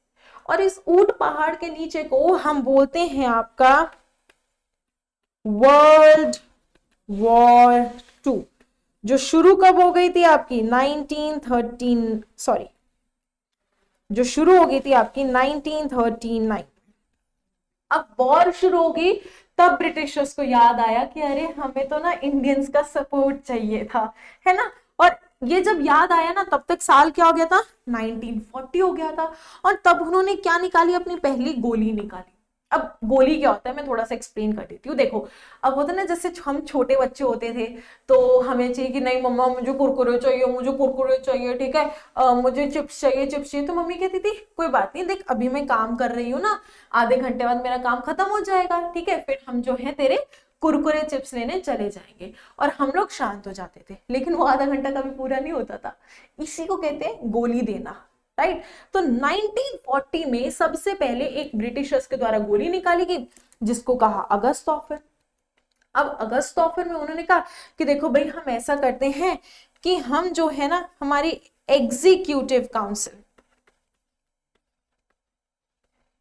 और इस ऊंट पहाड़ के नीचे को हम बोलते हैं आपका वर्ल्ड वॉर 2, जो शुरू कब हो गई थी आपकी 1913, सॉरी जो शुरू हो गई थी आपकी 1939। अब वॉर शुरू होगी तब ब्रिटिशर्स को याद आया कि अरे हमें तो ना इंडियंस का सपोर्ट चाहिए था, है ना। और ये जब याद आया ना तब तक साल क्या हो गया था 1940 हो गया था। और तब उन्होंने क्या निकाली, अपनी पहली गोली निकाली। अब गोली क्या होता है मैं थोड़ा सा एक्सप्लेन कर देती हूँ। देखो अब होता है ना जैसे हम छोटे बच्चे होते थे तो हमें चाहिए कि नहीं मम्मा मुझे कुरकुरे चाहिए, मुझे कुरकुरे चाहिए, ठीक है, मुझे चिप्स चाहिए, चिप्स चाहिए। तो मम्मी कहती थी कोई बात नहीं, देख अभी मैं काम कर रही हूँ ना, आधे घंटे बाद मेरा काम खत्म हो जाएगा, ठीक है, फिर हम जो है तेरे कुरकुरे चिप्स लेने चले जाएंगे। और हम लोग शांत हो जाते थे, लेकिन वो आधा घंटा कभी पूरा नहीं होता था। इसी को कहते हैं गोली देना, राइट। तो 1940 में सबसे पहले एक ब्रिटिशर्स के द्वारा गोली निकाली गई जिसको कहा अगस्त ऑफर। अब अगस्त ऑफर में उन्होंने कहा कि देखो भाई हम ऐसा करते हैं कि हम जो है ना हमारी executive council,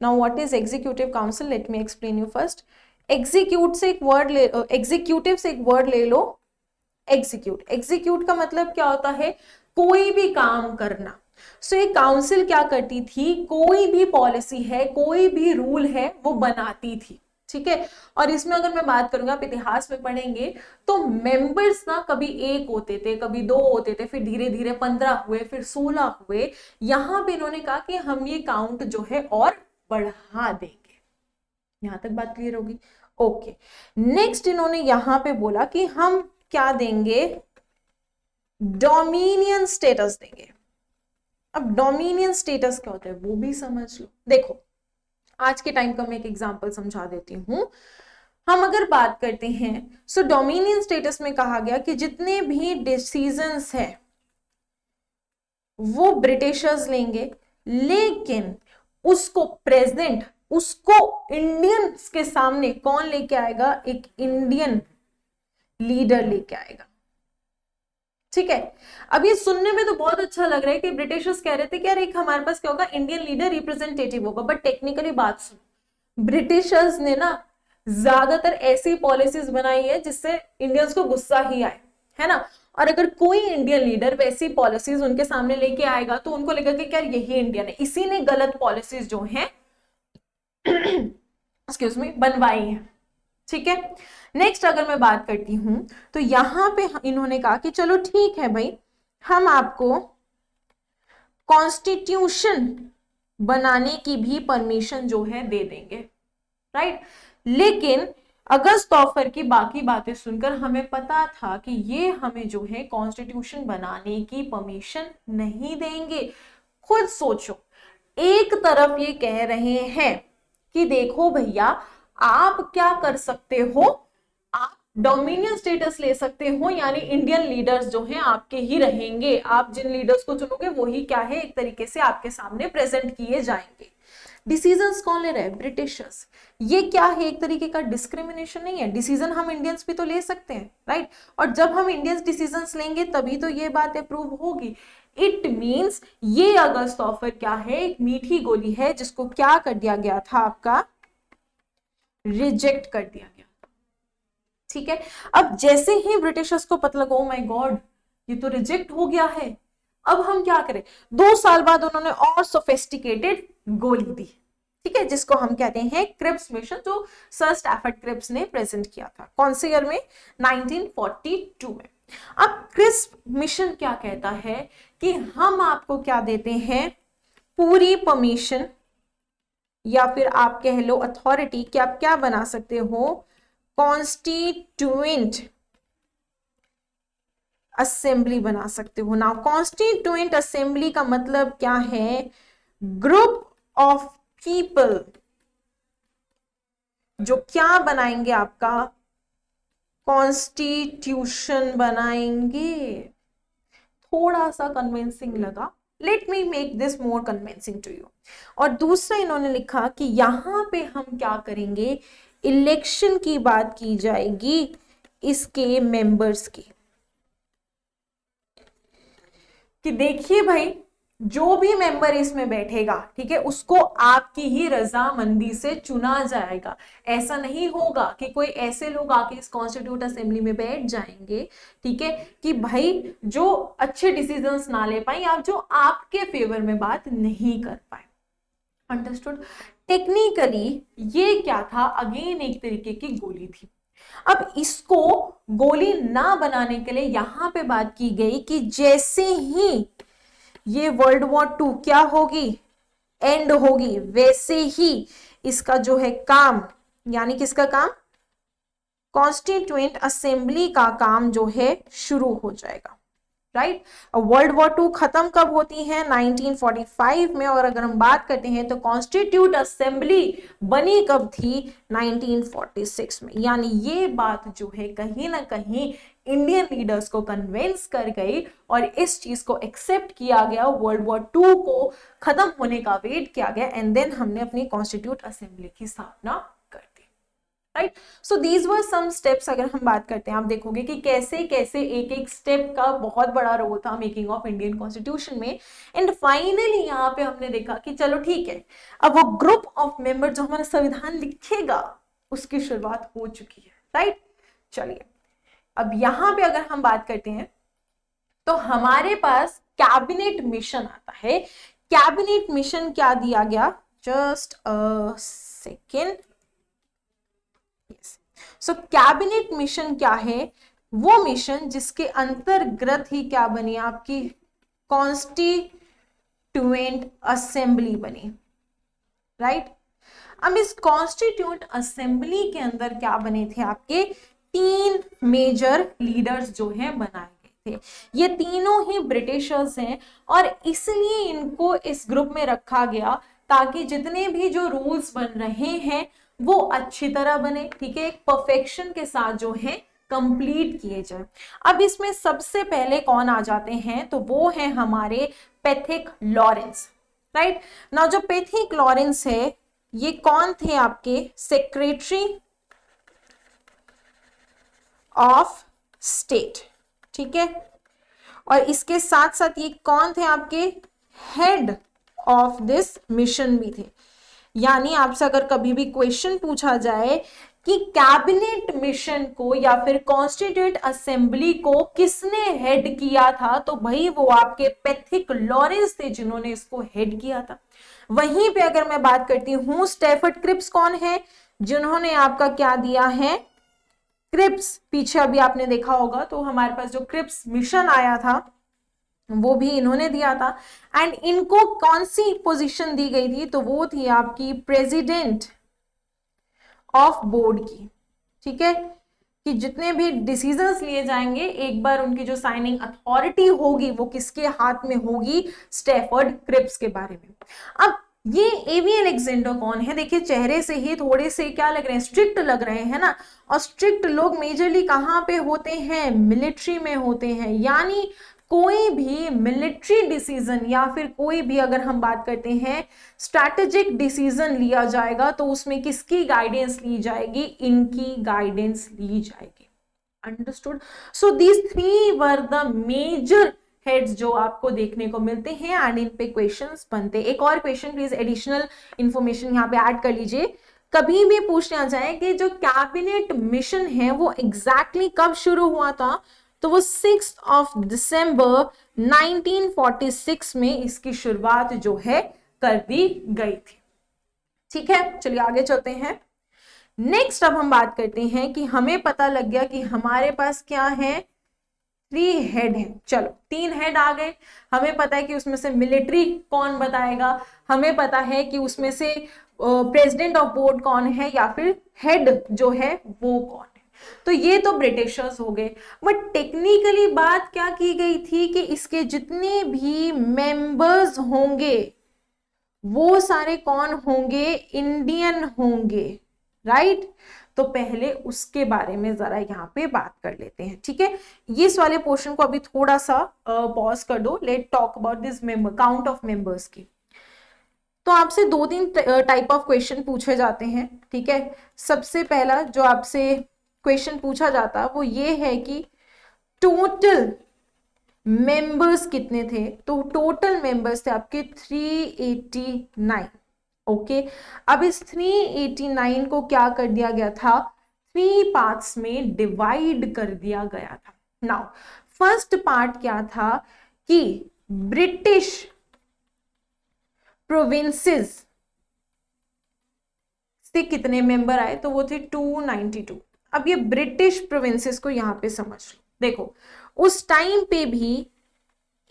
now what is executive council, let me explain you first. Execute से एक वर्ड ले, एग्जीक्यूटिव से एक वर्ड ले लो, एग्जीक्यूट। एग्जीक्यूट का मतलब क्या होता है, कोई भी काम करना। सो ये काउंसिल क्या करती थी, कोई भी पॉलिसी है, कोई भी रूल है वो बनाती थी, ठीक है। और इसमें अगर मैं बात करूंगा, आप इतिहास में पढ़ेंगे तो मेंबर्स ना कभी एक होते थे, कभी दो होते थे, फिर धीरे धीरे 15 हुए, फिर 16 हुए। यहां पे इन्होंने कहा कि हम ये काउंट जो है और बढ़ा देंगे। यहां तक बात क्लियर होगी, ओके। नेक्स्ट इन्होंने यहां पे बोला कि हम क्या देंगे, डोमिनियन स्टेटस देंगे। अब डोमिनियन स्टेटस क्या होता है वो भी समझ लो। देखो आज के टाइम का मैं एक एग्जांपल समझा देती हूं। हम अगर बात करते हैं सो डोमिनियन स्टेटस में कहा गया कि जितने भी डिसीजंस है वो ब्रिटिशर्स लेंगे, लेकिन उसको प्रेजेंट, उसको इंडियंस के सामने कौन लेके आएगा, एक इंडियन लीडर लेके आएगा, ठीक है। अब ये सुनने में तो बहुत अच्छा लग रहा है कि ब्रिटिशर्स कह रहे थे कि यार एक हमारे पास क्या होगा, इंडियन लीडर रिप्रेजेंटेटिव होगा, बट टेक्निकली बात सुनो, ब्रिटिशर्स ने ना ज्यादातर ऐसी पॉलिसीज बनाई है जिससे इंडियंस को गुस्सा ही आए, है ना। और अगर कोई इंडियन लीडर वैसी पॉलिसीज उनके सामने लेके आएगा तो उनको लगेगा कि यार यही इंडियन है, इसी ने गलत पॉलिसीज जो है एक्सक्यूज मी बनवाई है, ठीक है। नेक्स्ट अगर मैं बात करती हूं तो यहां पे इन्होंने कहा कि चलो ठीक है भाई, हम आपको कॉन्स्टिट्यूशन बनाने की भी परमिशन जो है दे देंगे, राइट। लेकिन अगस्त ऑफर की बाकी बातें सुनकर हमें पता था कि ये हमें जो है कॉन्स्टिट्यूशन बनाने की परमिशन नहीं देंगे। खुद सोचो, एक तरफ ये कह रहे हैं कि देखो भैया आप क्या कर सकते हो, आप डोमिनियन स्टेटस ले सकते हो, यानी इंडियन लीडर्स जो हैं आपके ही रहेंगे, आप जिन लीडर्स को चुनोगे वही क्या है एक तरीके से आपके सामने प्रेजेंट किए जाएंगे। डिसीजंस कौन ले रहे हैं, ब्रिटिशर्स। ये क्या है, एक तरीके का डिस्क्रिमिनेशन नहीं है, डिसीजन हम इंडियंस भी तो ले सकते हैं, राइट। और जब हम इंडियंस डिसीजंस लेंगे तभी तो ये बात अप्रूव होगी। इट मींस ये अगस्त ऑफर क्या है, एक मीठी गोली है जिसको क्या कर दिया गया था, आपका रिजेक्ट कर दिया गया, ठीक है। अब जैसे ही ब्रिटिशर्स को पता लगा ओ माय गॉड ये तो रिजेक्ट हो गया है, अब हम क्या करें, 2 साल बाद उन्होंने और सोफिस्टिकेटेड गोली दी, ठीक है, जिसको हम कहते हैं क्रिप्स मिशन, जो सर स्टैफर्ड क्रिप्स ने प्रेजेंट किया था। कौन से ईयर में, 1942 में। अब क्रिप्स मिशन क्या कहता है कि हम आपको क्या देते हैं, पूरी परमिशन या फिर आप कह लो अथॉरिटी कि आप क्या बना सकते हो, कॉन्स्टिट्यूएंट असेंबली बना सकते हो। नाउ कॉन्स्टिट्यूएंट असेंबली का मतलब क्या है, ग्रुप ऑफ पीपल जो क्या बनाएंगे, आपका कॉन्स्टिट्यूशन बनाएंगे। थोड़ा सा कन्विंसिंग लगा, let me make this more convincing to you. और दूसरा इन्होंने लिखा कि यहां पे हम क्या करेंगे, इलेक्शन की बात की जाएगी इसके मेंबर्स की, कि देखिए भाई जो भी मेंबर इसमें बैठेगा, ठीक है, उसको आपकी ही रजामंदी से चुना जाएगा। ऐसा नहीं होगा कि कोई ऐसे लोग आके इस कॉन्स्टिट्यूट असेंबली में बैठ जाएंगे, ठीक है, कि भाई जो अच्छे डिसीजंस ना ले पाए या जो आपके फेवर में बात नहीं कर पाए। अंडरस्टूड। टेक्निकली ये क्या था, अगेन एक तरीके की गोली थी। अब इसको गोली ना बनाने के लिए यहां पे बात की गई कि जैसे ही ये वर्ल्ड वॉर 2 क्या होगी, एंड होगी, वैसे ही इसका जो है काम, यानी किसका काम, कॉन्स्टिट्यूएंट असेंबली का काम जो है शुरू हो जाएगा। राइट। वर्ल्ड वॉर 2 खत्म कब होती है, 1945 में। और अगर हम बात करते हैं तो कॉन्स्टिट्यूट असेंबली बनी कब थी, 1946 में। यानी ये बात जो है कहीं ना कहीं इंडियन लीडर्स को कन्विंस कर गई और इस चीज को एक्सेप्ट किया गया, वर्ल्ड वॉर 2 को खत्म होने का वेट किया गया, एंड देन हमने अपनी कॉन्स्टिट्यूट असेंबली की स्थापना कर दी। Right. So these were some steps. अगर हम बात करते हैं, आप देखोगे कि कैसे कैसे एक एक स्टेप का बहुत बड़ा रोल था मेकिंग ऑफ इंडियन कॉन्स्टिट्यूशन में। एंड फाइनली यहाँ पे हमने देखा कि चलो ठीक है, अब वो ग्रुप ऑफ मेंबर जो हमारा संविधान लिखेगा उसकी शुरुआत हो चुकी है। राइट। चलिए अब यहां पे अगर हम बात करते हैं तो हमारे पास कैबिनेट मिशन आता है। कैबिनेट मिशन क्या दिया गया, just a second. So cabinet mission क्या है, वो मिशन जिसके अंतर्गत ही क्या बनी, आपकी कॉन्स्टिट्यूएंट असेंबली बनी। राइट। अब इस कॉन्स्टिट्यूएंट असेंबली के अंदर क्या बने थे, आपके 3 मेजर लीडर्स जो हैं बनाए गए थे। ये तीनों ही ब्रिटिशर्स हैं और इसलिए इनको इस ग्रुप में रखा गया ताकि जितने भी जो रूल्स बन रहे हैं वो अच्छी तरह बने, ठीक है, एक परफेक्शन के साथ जो है कंप्लीट किए जाए। अब इसमें सबसे पहले कौन आ जाते हैं, तो वो है हमारे पैथिक लॉरेंस। राइट। नाउ जो पैथिक लॉरेंस है ये कौन थे, आपके सेक्रेटरी ऑफ स्टेट, ठीक है, और इसके साथ साथ ये कौन थे, आपके हेड ऑफ दिस मिशन भी थे। यानी आपसे अगर कभी भी क्वेश्चन पूछा जाए कि कैबिनेट मिशन को या फिर कॉन्स्टिट्यूएंट असेंबली को किसने हेड किया था, तो भाई वो आपके पैथिक लॉरेंस थे जिन्होंने इसको हेड किया था। वहीं पे अगर मैं बात करती हूं स्टैफर्ड क्रिप्स कौन है, जिन्होंने आपका क्या दिया है, क्रिप्स, पीछे अभी आपने देखा होगा तो हमारे पास जो क्रिप्स मिशन आया था वो भी इन्होंने दिया था। एंड इनको कौन सी पोजीशन दी गई थी, तो वो थी आपकी प्रेसिडेंट ऑफ बोर्ड की, ठीक है, कि जितने भी डिसीजंस लिए जाएंगे एक बार उनकी जो साइनिंग अथॉरिटी होगी वो किसके हाथ में होगी, स्टैफर्ड क्रिप्स के बारे में। अब ये एवी अलेक्जेंडर कौन है, देखिए चेहरे से ही थोड़े से क्या लग रहे हैं, स्ट्रिक्ट लग रहे हैं ना, और स्ट्रिक्ट लोग मेजरली कहां पे होते हैं, मिलिट्री में होते हैं। यानी कोई भी मिलिट्री डिसीजन या फिर कोई भी अगर हम बात करते हैं स्ट्रैटेजिक डिसीजन लिया जाएगा तो उसमें किसकी गाइडेंस ली जाएगी, इनकी गाइडेंस ली जाएगी। Understood. So these 3 were the major heads जो आपको देखने को मिलते हैं एंड इन पे क्वेश्चंस बनते हैं। एक और क्वेश्चन प्लीज एडिशनल इंफॉर्मेशन यहाँ पे ऐड कर लीजिए, कभी भी पूछने आ जाए कि जो कैबिनेट मिशन है वो एग्जैक्टली कब शुरू हुआ था, तो वो 6 दिसंबर 1946 में इसकी शुरुआत जो है कर दी गई थी। ठीक है, चलिए आगे चलते हैं। नेक्स्ट अब हम बात करते हैं कि हमें पता लग गया कि हमारे पास क्या है, 3 हेड है। चलो 3 हेड आ गए, हमें पता है कि उसमें से मिलिट्री कौन बताएगा, हमें पता है कि उसमें से प्रेसिडेंट ऑफ बोर्ड कौन है या फिर हेड जो है वो कौन है। तो ये तो ब्रिटिशर्स हो गए, बट टेक्निकली बात क्या की गई थी कि इसके जितने भी मेंबर्स होंगे वो सारे कौन होंगे, इंडियन होंगे। राइट। तो पहले उसके बारे में जरा यहाँ पे बात कर लेते हैं, ठीक है। इस वाले पोर्शन को अभी थोड़ा सा पॉज कर दो, let talk about this member, count of members की। तो आपसे 2-3 टाइप ऑफ क्वेश्चन पूछे जाते हैं, ठीक है। सबसे पहला जो आपसे क्वेश्चन पूछा जाता है वो ये है कि टोटल मेंबर्स कितने थे, तो टोटल मेंबर्स थे आपके 389। ओके, अब इस 389 को क्या कर दिया गया था, 3 पार्ट्स में डिवाइड कर दिया गया था। नाउ फर्स्ट पार्ट क्या था कि ब्रिटिश प्रोविंसेस से कितने मेंबर आए, तो वो थे 292। अब ये ब्रिटिश प्रोविंसेस को यहां पे समझ लो। देखो उस टाइम पे भी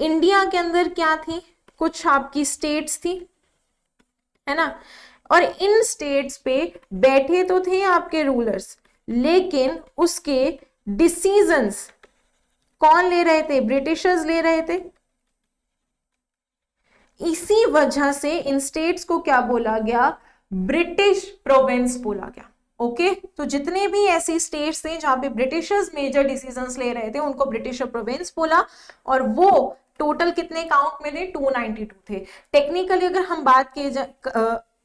इंडिया के अंदर क्या थी, कुछ आपकी स्टेट्स थी, है ना, और इन स्टेट्स पे बैठे तो थे आपके रूलर्स, लेकिन उसके डिसीजंस कौन ले रहे थे, ब्रिटिशर्स ले रहे थे। इसी वजह से इन स्टेट्स को क्या बोला गया, ब्रिटिश प्रोविंस बोला गया। ओके, तो जितने भी ऐसी स्टेट्स थे जहां पे ब्रिटिशर्स मेजर डिसीजंस ले रहे थे उनको ब्रिटिश प्रोविंस बोला, और वो टोटल कितने काउंट में थे, 292 थे। टेक्निकली अगर हम बात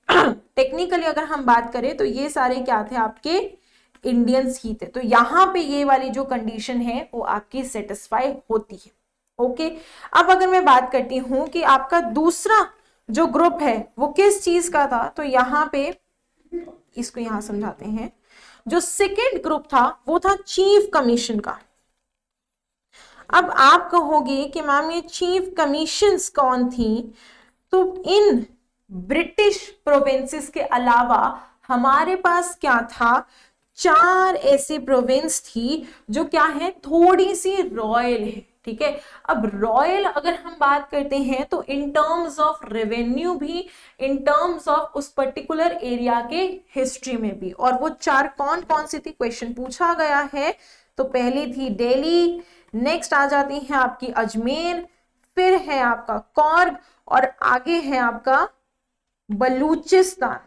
टेक्निकली अगर हम बात करें तो ये सारे क्या थे, आपके इंडियंस ही थे। तो यहां पे ये वाली जो कंडीशन है वो आपकी सेटिस्फाई होती है। ओके, अब अगर मैं बात करती हूं कि आपका दूसरा जो ग्रुप है वो किस चीज का था, तो यहां पे इसको यहां समझाते हैं। जो सेकेंड ग्रुप था वो था चीफ कमीशन का। अब आप कहोगे कि मैम ये चीफ कमीशंस कौन थी, तो इन ब्रिटिश प्रोविंसेस के अलावा हमारे पास क्या था, 4 ऐसी प्रोविंस थी जो क्या है, थोड़ी सी रॉयल है, ठीक है। अब रॉयल अगर हम बात करते हैं तो इन टर्म्स ऑफ रेवेन्यू भी, इन टर्म्स ऑफ उस पर्टिकुलर एरिया के हिस्ट्री में भी। और वो 4 कौन कौन सी थी, क्वेश्चन पूछा गया है। तो पहली थी दिल्ली, नेक्स्ट आ जाती है आपकी अजमेर, फिर है आपका कौर्ग, और आगे है आपका बलूचिस्तान,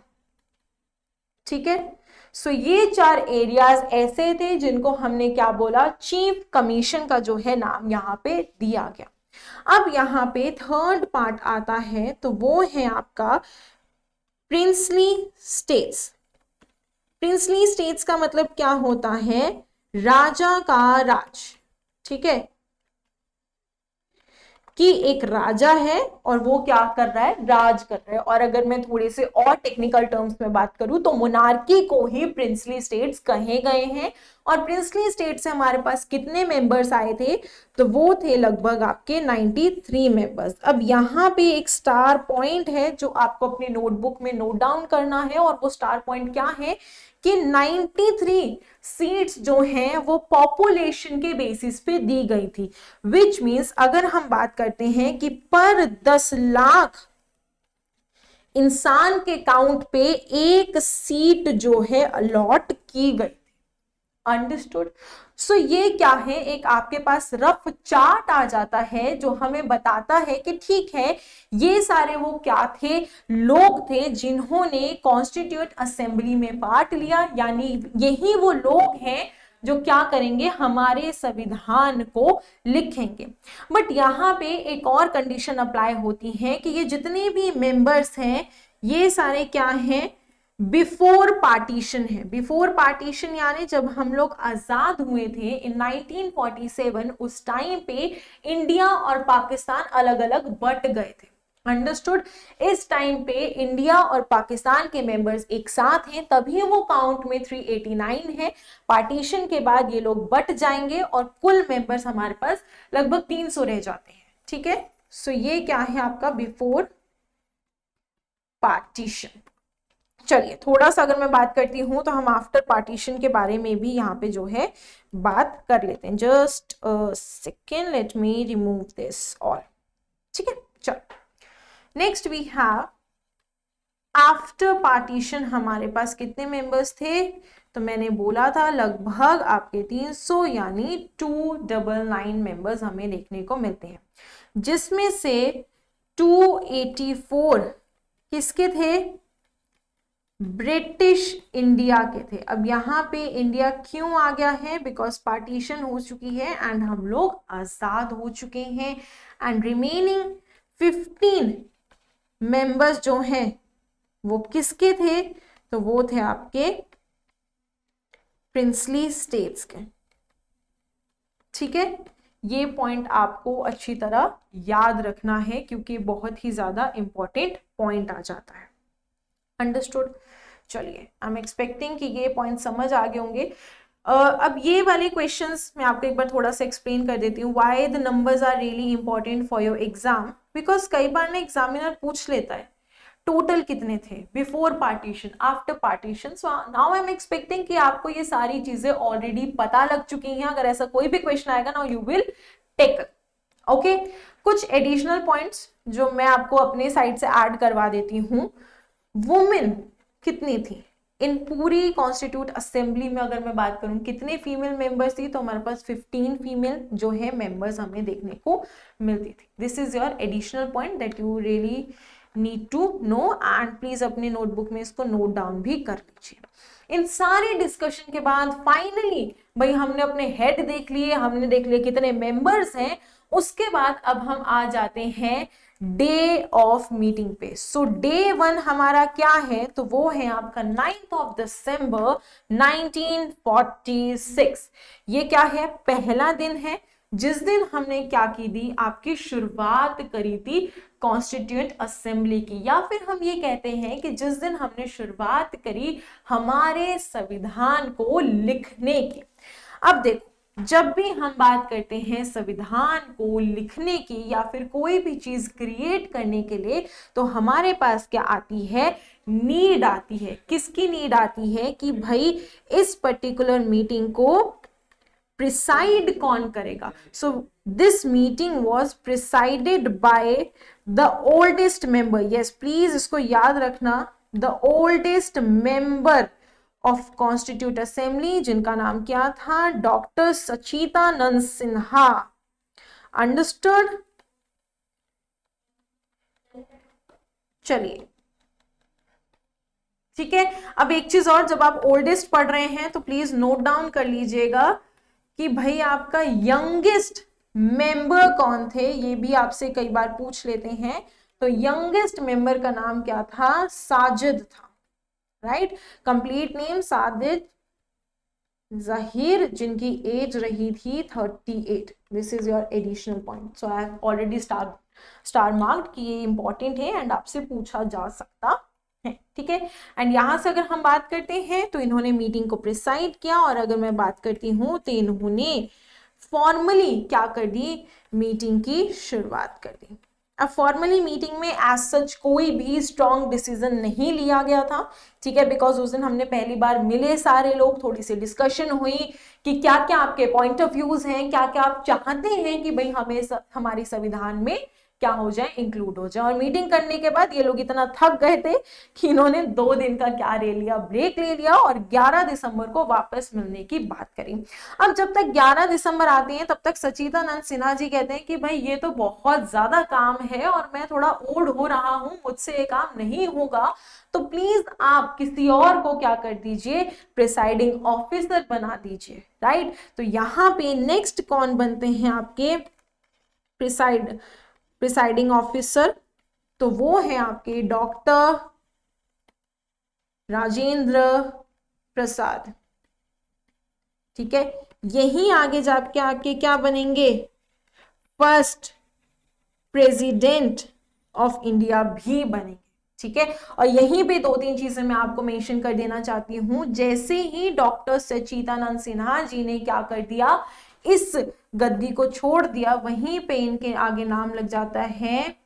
ठीक है। सो ये 4 एरियाज ऐसे थे जिनको हमने क्या बोला, चीफ कमीशन का जो है नाम यहां पे दिया गया। अब यहां पे थर्ड पार्ट आता है, तो वो है आपका प्रिंसली स्टेट्स। प्रिंसली स्टेट्स का मतलब क्या होता है, राजा का राज, ठीक है, कि एक राजा है और वो क्या कर रहा है, राज कर रहा है। और अगर मैं थोड़े से और टेक्निकल टर्म्स में बात करूं तो मोनार्की को ही प्रिंसली स्टेट्स कहे गए हैं। और प्रिंसली स्टेट से हमारे पास कितने मेंबर्स आए थे, तो वो थे लगभग आपके 93 मेंबर्स। अब यहाँ पे एक स्टार पॉइंट है जो आपको अपनी नोटबुक में नोट डाउन करना है, और वो स्टार पॉइंट क्या है कि 93 सीट्स जो हैं वो पॉपुलेशन के बेसिस पे दी गई थी। विच मीन्स अगर हम बात करते हैं कि पर 10 लाख इंसान के काउंट पे एक सीट जो है अलॉट की गई। अंडरस्टूड। सो ये क्या है, एक आपके पास रफ चार्ट आ जाता है जो हमें बताता है कि ठीक है, ये सारे वो क्या थे, लोग थे जिन्होंने कॉन्स्टिट्यूट असेंबली में पार्ट लिया, यानी यही वो लोग हैं जो क्या करेंगे, हमारे संविधान को लिखेंगे। बट यहाँ पे एक और कंडीशन अप्लाई होती है कि ये जितने भी मेंबर्स हैं ये सारे क्या हैं, बिफोर पार्टीशन है। बिफोर पार्टीशन यानी जब हम लोग आजाद हुए थे इन 1947, उस टाइम पे इंडिया और पाकिस्तान अलग अलग बट गए थे। अंडरस्टूड। इस टाइम पे इंडिया और पाकिस्तान के मेंबर्स एक साथ हैं, तभी वो काउंट में 389 है। पार्टीशन के बाद ये लोग बट जाएंगे और कुल मेंबर्स हमारे पास लगभग 300 रह जाते हैं, ठीक है। सो ये क्या है आपका बिफोर पार्टीशन। चलिए थोड़ा सा अगर मैं बात करती हूं तो हम आफ्टर पार्टीशन के बारे में भी यहाँ पे जो है बात कर लेते हैं। Just second, let me remove this all, ठीक है। चलो next we have after partition हमारे पास कितने मेंबर्स थे, तो मैंने बोला था लगभग आपके 300 यानी 299 मेंबर्स हमें देखने को मिलते हैं, जिसमें से 284 किसके थे, ब्रिटिश इंडिया के थे। अब यहाँ पे इंडिया क्यों आ गया है, बिकॉज पार्टीशन हो चुकी है एंड हम लोग आजाद हो चुके हैं। एंड रिमेनिंग 15 मेंबर्स जो हैं वो किसके थे, तो वो थे आपके प्रिंसली स्टेट्स के। ठीक है, ये पॉइंट आपको अच्छी तरह याद रखना है क्योंकि बहुत ही ज्यादा इंपॉर्टेंट पॉइंट आ जाता है। अंडरस्टूड। चलिए, आई एम एक्सपेक्टिंग कि ये पॉइंट समझ आ गए होंगे। अब ये वाले क्वेश्चंस मैं आपको एक बार थोड़ा सा एक्सप्लेन कर देती हूँ। Why the numbers are really important for your exam, because कई बार ना एग्जामिनर पूछ लेता है टोटल कितने थे before partition, after partition. So now I am expecting कि आपको ये सारी चीजें ऑलरेडी पता लग चुकी हैं। अगर ऐसा कोई भी क्वेश्चन आएगा ना, यू विल टेक ओके। कुछ एडिशनल पॉइंट्स जो मैं आपको अपने साइड से ऐड करवा देती हूँ। वुमेन कितनी थी इन पूरी कॉन्स्टिट्यूट असेंबली में, अगर मैं बात करूं कितने फीमेल मेंबर्स थी, तो हमारे पास 15 फीमेल जो है मेंबर्स हमें देखने को मिलती थी। This is your additional point that you really need to know, and please अपने नोटबुक में इसको नोट डाउन भी कर लीजिए। इन सारे डिस्कशन के बाद फाइनली भाई हमने अपने हेड देख लिए, हमने देख लिया कितने मेंबर्स हैं, उसके बाद अब हम आ जाते हैं डे ऑफ मीटिंग पे। सो डे 1 हमारा क्या है, तो वो है आपका 9th ऑफ दिसंबर 1946। ये क्या है, पहला दिन है जिस दिन हमने क्या की थी, आपकी शुरुआत करी थी कॉन्स्टिट्यूएंट असेंबली की, या फिर हम ये कहते हैं कि जिस दिन हमने शुरुआत करी हमारे संविधान को लिखने की। अब देखो, जब भी हम बात करते हैं संविधान को लिखने की या फिर कोई भी चीज क्रिएट करने के लिए, तो हमारे पास क्या आती है, नीड आती है। किसकी नीड आती है कि भाई इस पर्टिकुलर मीटिंग को प्रिसाइड कौन करेगा। So this meeting was presided by the oldest member. Yes please इसको याद रखना, the oldest member of constitute assembly, जिनका नाम क्या था, डॉक्टर सचिदानंद सिन्हा। अंडरस्टूड। चलिए ठीक है। अब एक चीज और, जब आप ओल्डेस्ट पढ़ रहे हैं तो प्लीज नोट डाउन कर लीजिएगा कि भाई आपका यंगेस्ट मेंबर कौन थे, ये भी आपसे कई बार पूछ लेते हैं। तो यंगेस्ट मेंबर का नाम क्या था, साजिद था, right. Complete name Sajid Zaheer, जिनकी एज रही थी 38। This is your additional point. So I have already star marked कि ये इंपॉर्टेंट है एंड आपसे पूछा जा सकता है। ठीक है, एंड यहां से अगर हम बात करते हैं तो इन्होंने मीटिंग को प्रिसाइड किया, और अगर मैं बात करती हूं तो इन्होंने फॉर्मली क्या कर दी, मीटिंग की शुरुआत कर दी। अब फॉर्मली मीटिंग में एज सच कोई भी स्ट्रॉन्ग डिसीजन नहीं लिया गया था, ठीक है, बिकॉज उस दिन हमने पहली बार मिले सारे लोग, थोड़ी सी डिस्कशन हुई कि क्या क्या आपके पॉइंट ऑफ व्यूज हैं, क्या क्या आप चाहते हैं कि भाई हमें हमारे संविधान में क्या हो जाए, इंक्लूड हो जाए। और मीटिंग करने के बाद ये लोग इतना थक गए थे कि इन्होंने 2 दिन का क्या ले लिया, ब्रेक ले लिया, और 11 दिसंबर को वापस मिलने की बात करी। अब जब तक 11 दिसंबर आती है तब तक सचिदानंद सिन्हा जी कहते हैं कि भाई ये तो बहुत ज्यादा काम है और मैं थोड़ा ओल्ड हो रहा हूं, मुझसे ये काम नहीं होगा, तो प्लीज आप किसी और को क्या कर दीजिए, प्रिसाइडिंग ऑफिसर बना दीजिए, राइट। तो यहाँ पे नेक्स्ट कौन बनते हैं आपके प्रिसाइडिंग ऑफिसर, तो वो है आपके डॉक्टर राजेंद्र प्रसाद। ठीक है, यही आगे जाके आपके क्या बनेंगे, फर्स्ट प्रेसिडेंट ऑफ इंडिया भी बनेंगे। ठीक है, और यहीं पे 2-3 चीजें मैं आपको मेंशन कर देना चाहती हूं। जैसे ही डॉक्टर सचिदानंद सिन्हा जी ने क्या कर दिया, इस गद्दी को छोड़ दिया, वहीं पे इनके आगे नाम लग जाता है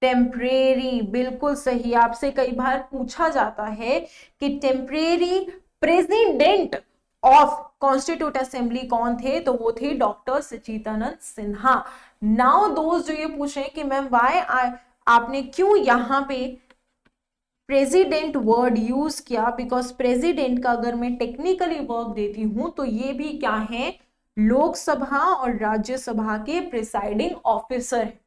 टेम्परेरी। बिल्कुल सही, आपसे कई बार पूछा जाता है कि temporary president of constitute assembly कौन थे, तो वो थे डॉक्टर सचिदानंद सिन्हा। नाउ दोस्त जो ये पूछ रहे हैं कि मैम वाई आपने क्यों यहाँ पे प्रेसिडेंट वर्ड यूज किया, बिकॉज प्रेसिडेंट का अगर मैं टेक्निकली वर्क देती हूं तो ये भी क्या है, लोकसभा और राज्यसभा के प्रिसाइडिंग ऑफिसर है।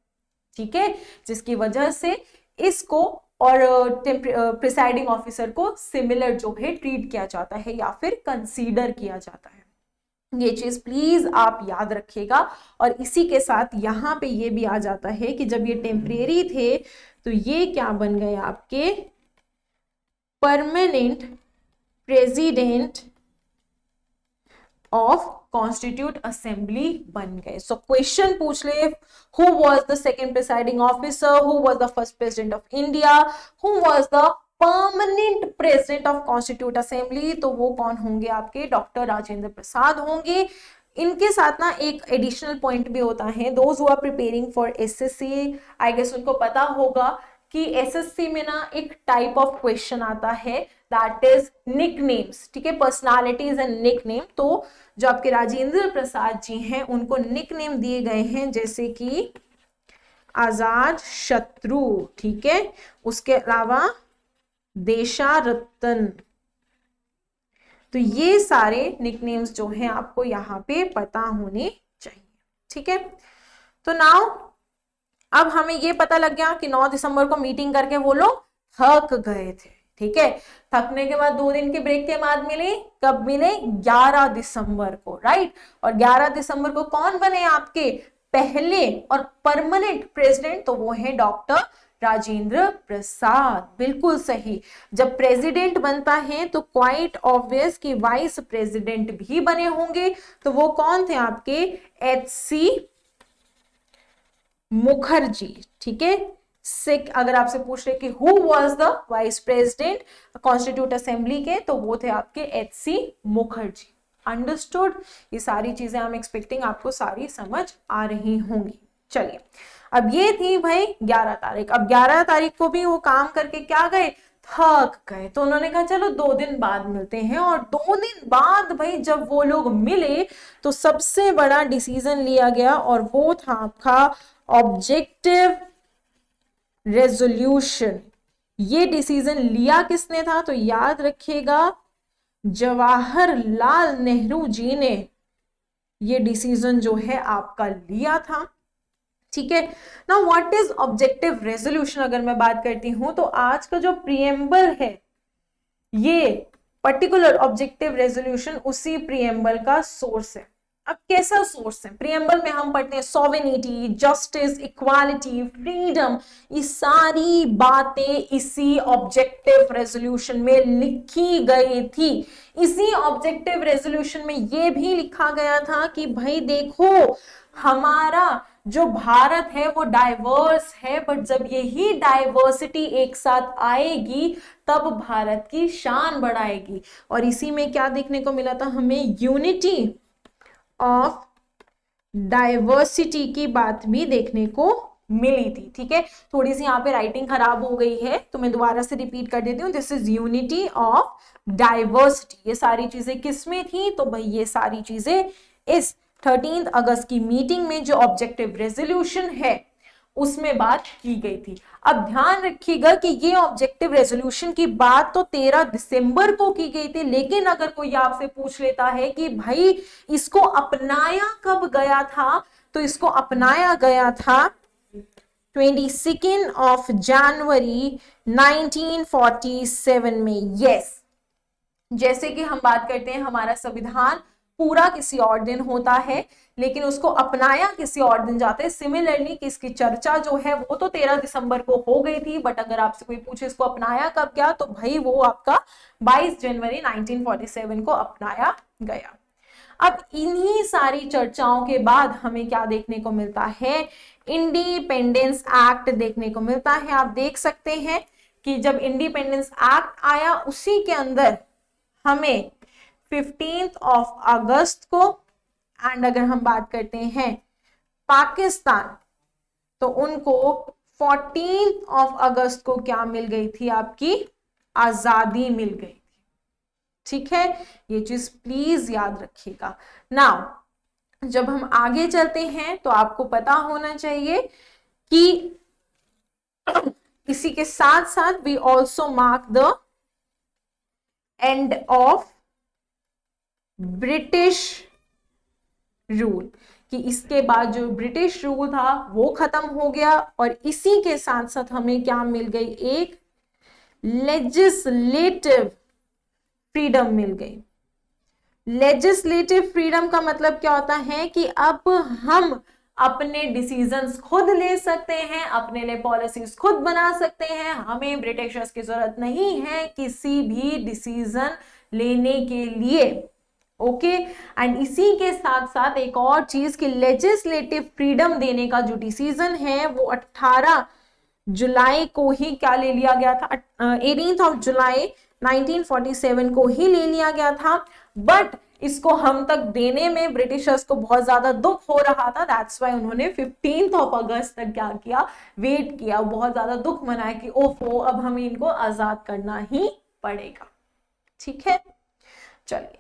ठीक है, जिसकी वजह से इसको और प्रिसाइडिंग ऑफिसर को सिमिलर जो है ट्रीट किया जाता है या फिर कंसीडर किया जाता है। ये चीज प्लीज आप याद रखिएगा। और इसी के साथ यहाँ पे ये भी आ जाता है कि जब ये टेम्परेरी थे तो ये क्या बन गए आपके permanent president of constitute assembly बन गए। सो क्वेश्चन पूछ ले, who was the second presiding officer, who was the first president of India, who was the permanent president of constitute assembly, तो वो कौन होंगे आपके डॉक्टर राजेंद्र प्रसाद होंगे। इनके साथ ना एक एडिशनल पॉइंट भी होता है, those who are preparing for SSC, I guess उनको पता होगा कि एसएससी में ना एक टाइप ऑफ क्वेश्चन आता है दैट इज निकनेम्स, ठीक है, पर्सनालिटीज एंड निकनेम। तो जो आपके राजेंद्र प्रसाद जी हैं उनको निकनेम दिए गए हैं जैसे कि आजाद शत्रु, ठीक है, उसके अलावा देशारत्न। तो ये सारे निकनेम्स जो हैं आपको यहाँ पे पता होने चाहिए, ठीक है। तो नाउ अब हमें ये पता लग गया कि 9 दिसंबर को मीटिंग करके वो लोग थक गए थे, ठीक है। थकने के बाद 2 दिन के ब्रेक के बाद मिले, कब मिले 11 दिसंबर को, राइट। और 11 दिसंबर को कौन बने आपके पहले और परमानेंट प्रेसिडेंट, तो वो है डॉक्टर राजेंद्र प्रसाद, बिल्कुल सही। जब प्रेसिडेंट बनता है तो क्वाइट ऑब्वियस कि वाइस प्रेसिडेंट भी बने होंगे, तो वो कौन थे आपके एच.सी. मुखर्जी, ठीक है। सिख अगर आपसे पूछ रहे कि who was the vice president constitute assembly के, तो वो थे आपके एच.सी. मुखर्जी। अंडरस्टूड। ये सारी चीजें हम एक्सपेक्टिंग आपको सारी समझ आ रही होंगी। चलिए, अब ये थी भाई 11 तारीख। अब 11 तारीख को भी वो काम करके क्या गए, थक गए, तो उन्होंने कहा चलो 2 दिन बाद मिलते हैं। और 2 दिन बाद भाई जब वो लोग मिले तो सबसे बड़ा डिसीजन लिया गया और वो था आपका ऑब्जेक्टिव रेजोल्यूशन। ये डिसीजन लिया किसने था, तो याद रखिएगा जवाहरलाल नेहरू जी ने ये डिसीजन जो है आपका लिया था, ठीक है ना। व्हाट इज ऑब्जेक्टिव रेजोल्यूशन अगर मैं बात करती हूं तो आज का जो प्रीएम्बल है ये पर्टिकुलर ऑब्जेक्टिव रेजोल्यूशन उसी प्रीएम्बल का सोर्स है। अब कैसा सोर्स है, प्रीएम्बल में हम पढ़ते हैं सॉवरेनिटी, जस्टिस, इक्वालिटी, फ्रीडम, ये सारी बातें इसी ऑब्जेक्टिव रेजोल्यूशन में लिखी गई थी। इसी ऑब्जेक्टिव रेजोल्यूशन में ये भी लिखा गया था कि भाई देखो हमारा जो भारत है वो डाइवर्स है, बट जब यही डाइवर्सिटी एक साथ आएगी तब भारत की शान बढ़ाएगी। और इसी में क्या देखने को मिला था हमें, यूनिटी ऑफ डाइवर्सिटी की बात भी देखने को मिली थी, ठीक है। थोड़ी सी यहाँ पे राइटिंग खराब हो गई है तो मैं दोबारा से रिपीट कर देती हूँ, this is unity of diversity. ये सारी चीजें किसमें थी, तो भाई ये सारी चीजें इस 13 अगस्त की मीटिंग में जो ऑब्जेक्टिव रेजोल्यूशन है उसमें बात की गई थी। अब ध्यान रखिएगा कि ये ऑब्जेक्टिव रेजोल्यूशन की बात तो 13 दिसंबर को की गई थी, लेकिन अगर कोई आपसे पूछ लेता है कि भाई इसको अपनाया कब गया था, तो इसको अपनाया गया था 22 ऑफ जनवरी 1947 में। यस, जैसे कि हम बात करते हैं हमारा संविधान पूरा किसी और दिन होता है लेकिन उसको अपनाया किसी और दिन जाता है। सिमिलरली कि इसकी चर्चा जो है वो तो 13 दिसंबर को हो गई थी, बट अगर आपसे कोई पूछे इसको अपनाया कब क्या, तो भाई वो आपका 22 जनवरी 1947 को अपनाया गया। अब इन्हीं सारी चर्चाओं के बाद हमें क्या देखने को मिलता है, इंडिपेंडेंस एक्ट देखने को मिलता है। आप देख सकते हैं कि जब इंडिपेंडेंस एक्ट आया उसी के अंदर हमें 15 ऑफ अगस्त को, एंड अगर हम बात करते हैं पाकिस्तान तो उनको 14 ऑफ अगस्त को क्या मिल गई थी, आपकी आजादी मिल गई थी, ठीक है। ये चीज प्लीज याद रखिएगा। नाउ जब हम आगे चलते हैं तो आपको पता होना चाहिए कि इसी के साथ साथ we also mark the end of British rule, कि इसके बाद जो ब्रिटिश रूल था वो खत्म हो गया और इसी के साथ साथ हमें क्या मिल गई, एक लेजिस्लेटिव फ्रीडम मिल गई। लेजिस्लेटिव फ्रीडम का मतलब क्या होता है कि अब हम अपने डिसीजंस खुद ले सकते हैं, अपने लिए पॉलिसीज खुद बना सकते हैं, हमें ब्रिटिशर्स की जरूरत नहीं है किसी भी डिसीजन लेने के लिए। ओके एंड इसी के साथ साथ एक और चीज कि लेजिस्लेटिव फ्रीडम देने का जो डिसीजन है वो 18 जुलाई को ही क्या ले लिया गया था, 18 जुलाई 1947 को ही ले लिया गया था। बट इसको हम तक देने में ब्रिटिशर्स को बहुत ज्यादा दुख हो रहा था, दैट्स वाई उन्होंने 15 अगस्त तक क्या किया, वेट किया, बहुत ज्यादा दुख मनाया कि ओफो अब हमें इनको आजाद करना ही पड़ेगा। ठीक है, चलिए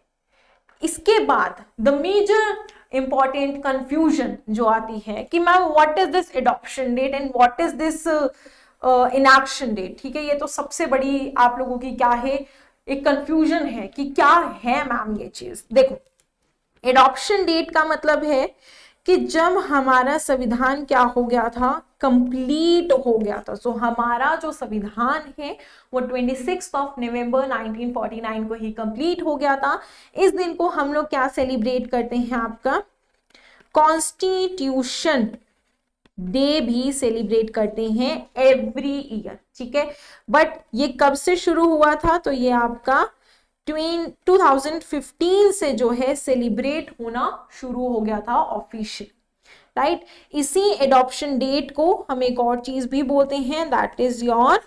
इसके बाद द मेजर इंपॉर्टेंट कंफ्यूजन जो आती है कि ma'am what is this adoption date and what is this enaction date. ठीक है, ये तो सबसे बड़ी आप लोगों की क्या है, एक कंफ्यूजन है कि क्या है मैम ये चीज। देखो, एडॉप्शन डेट का मतलब है कि जब हमारा संविधान क्या हो गया था, कंप्लीट हो गया था। सो हमारा जो संविधान है वो 26 नवंबर 1949 को ही कंप्लीट हो गया था। इस दिन को हम लोग क्या सेलिब्रेट करते हैं, आपका कॉन्स्टिट्यूशन डे भी सेलिब्रेट करते हैं एवरी ईयर। ठीक है, बट ये कब से शुरू हुआ था, तो ये आपका 2015 से जो है सेलिब्रेट होना शुरू हो गया था ऑफिशियल, राइट। इसी एडॉप्शन डेट को हम एक और चीज भी बोलते हैं, that is your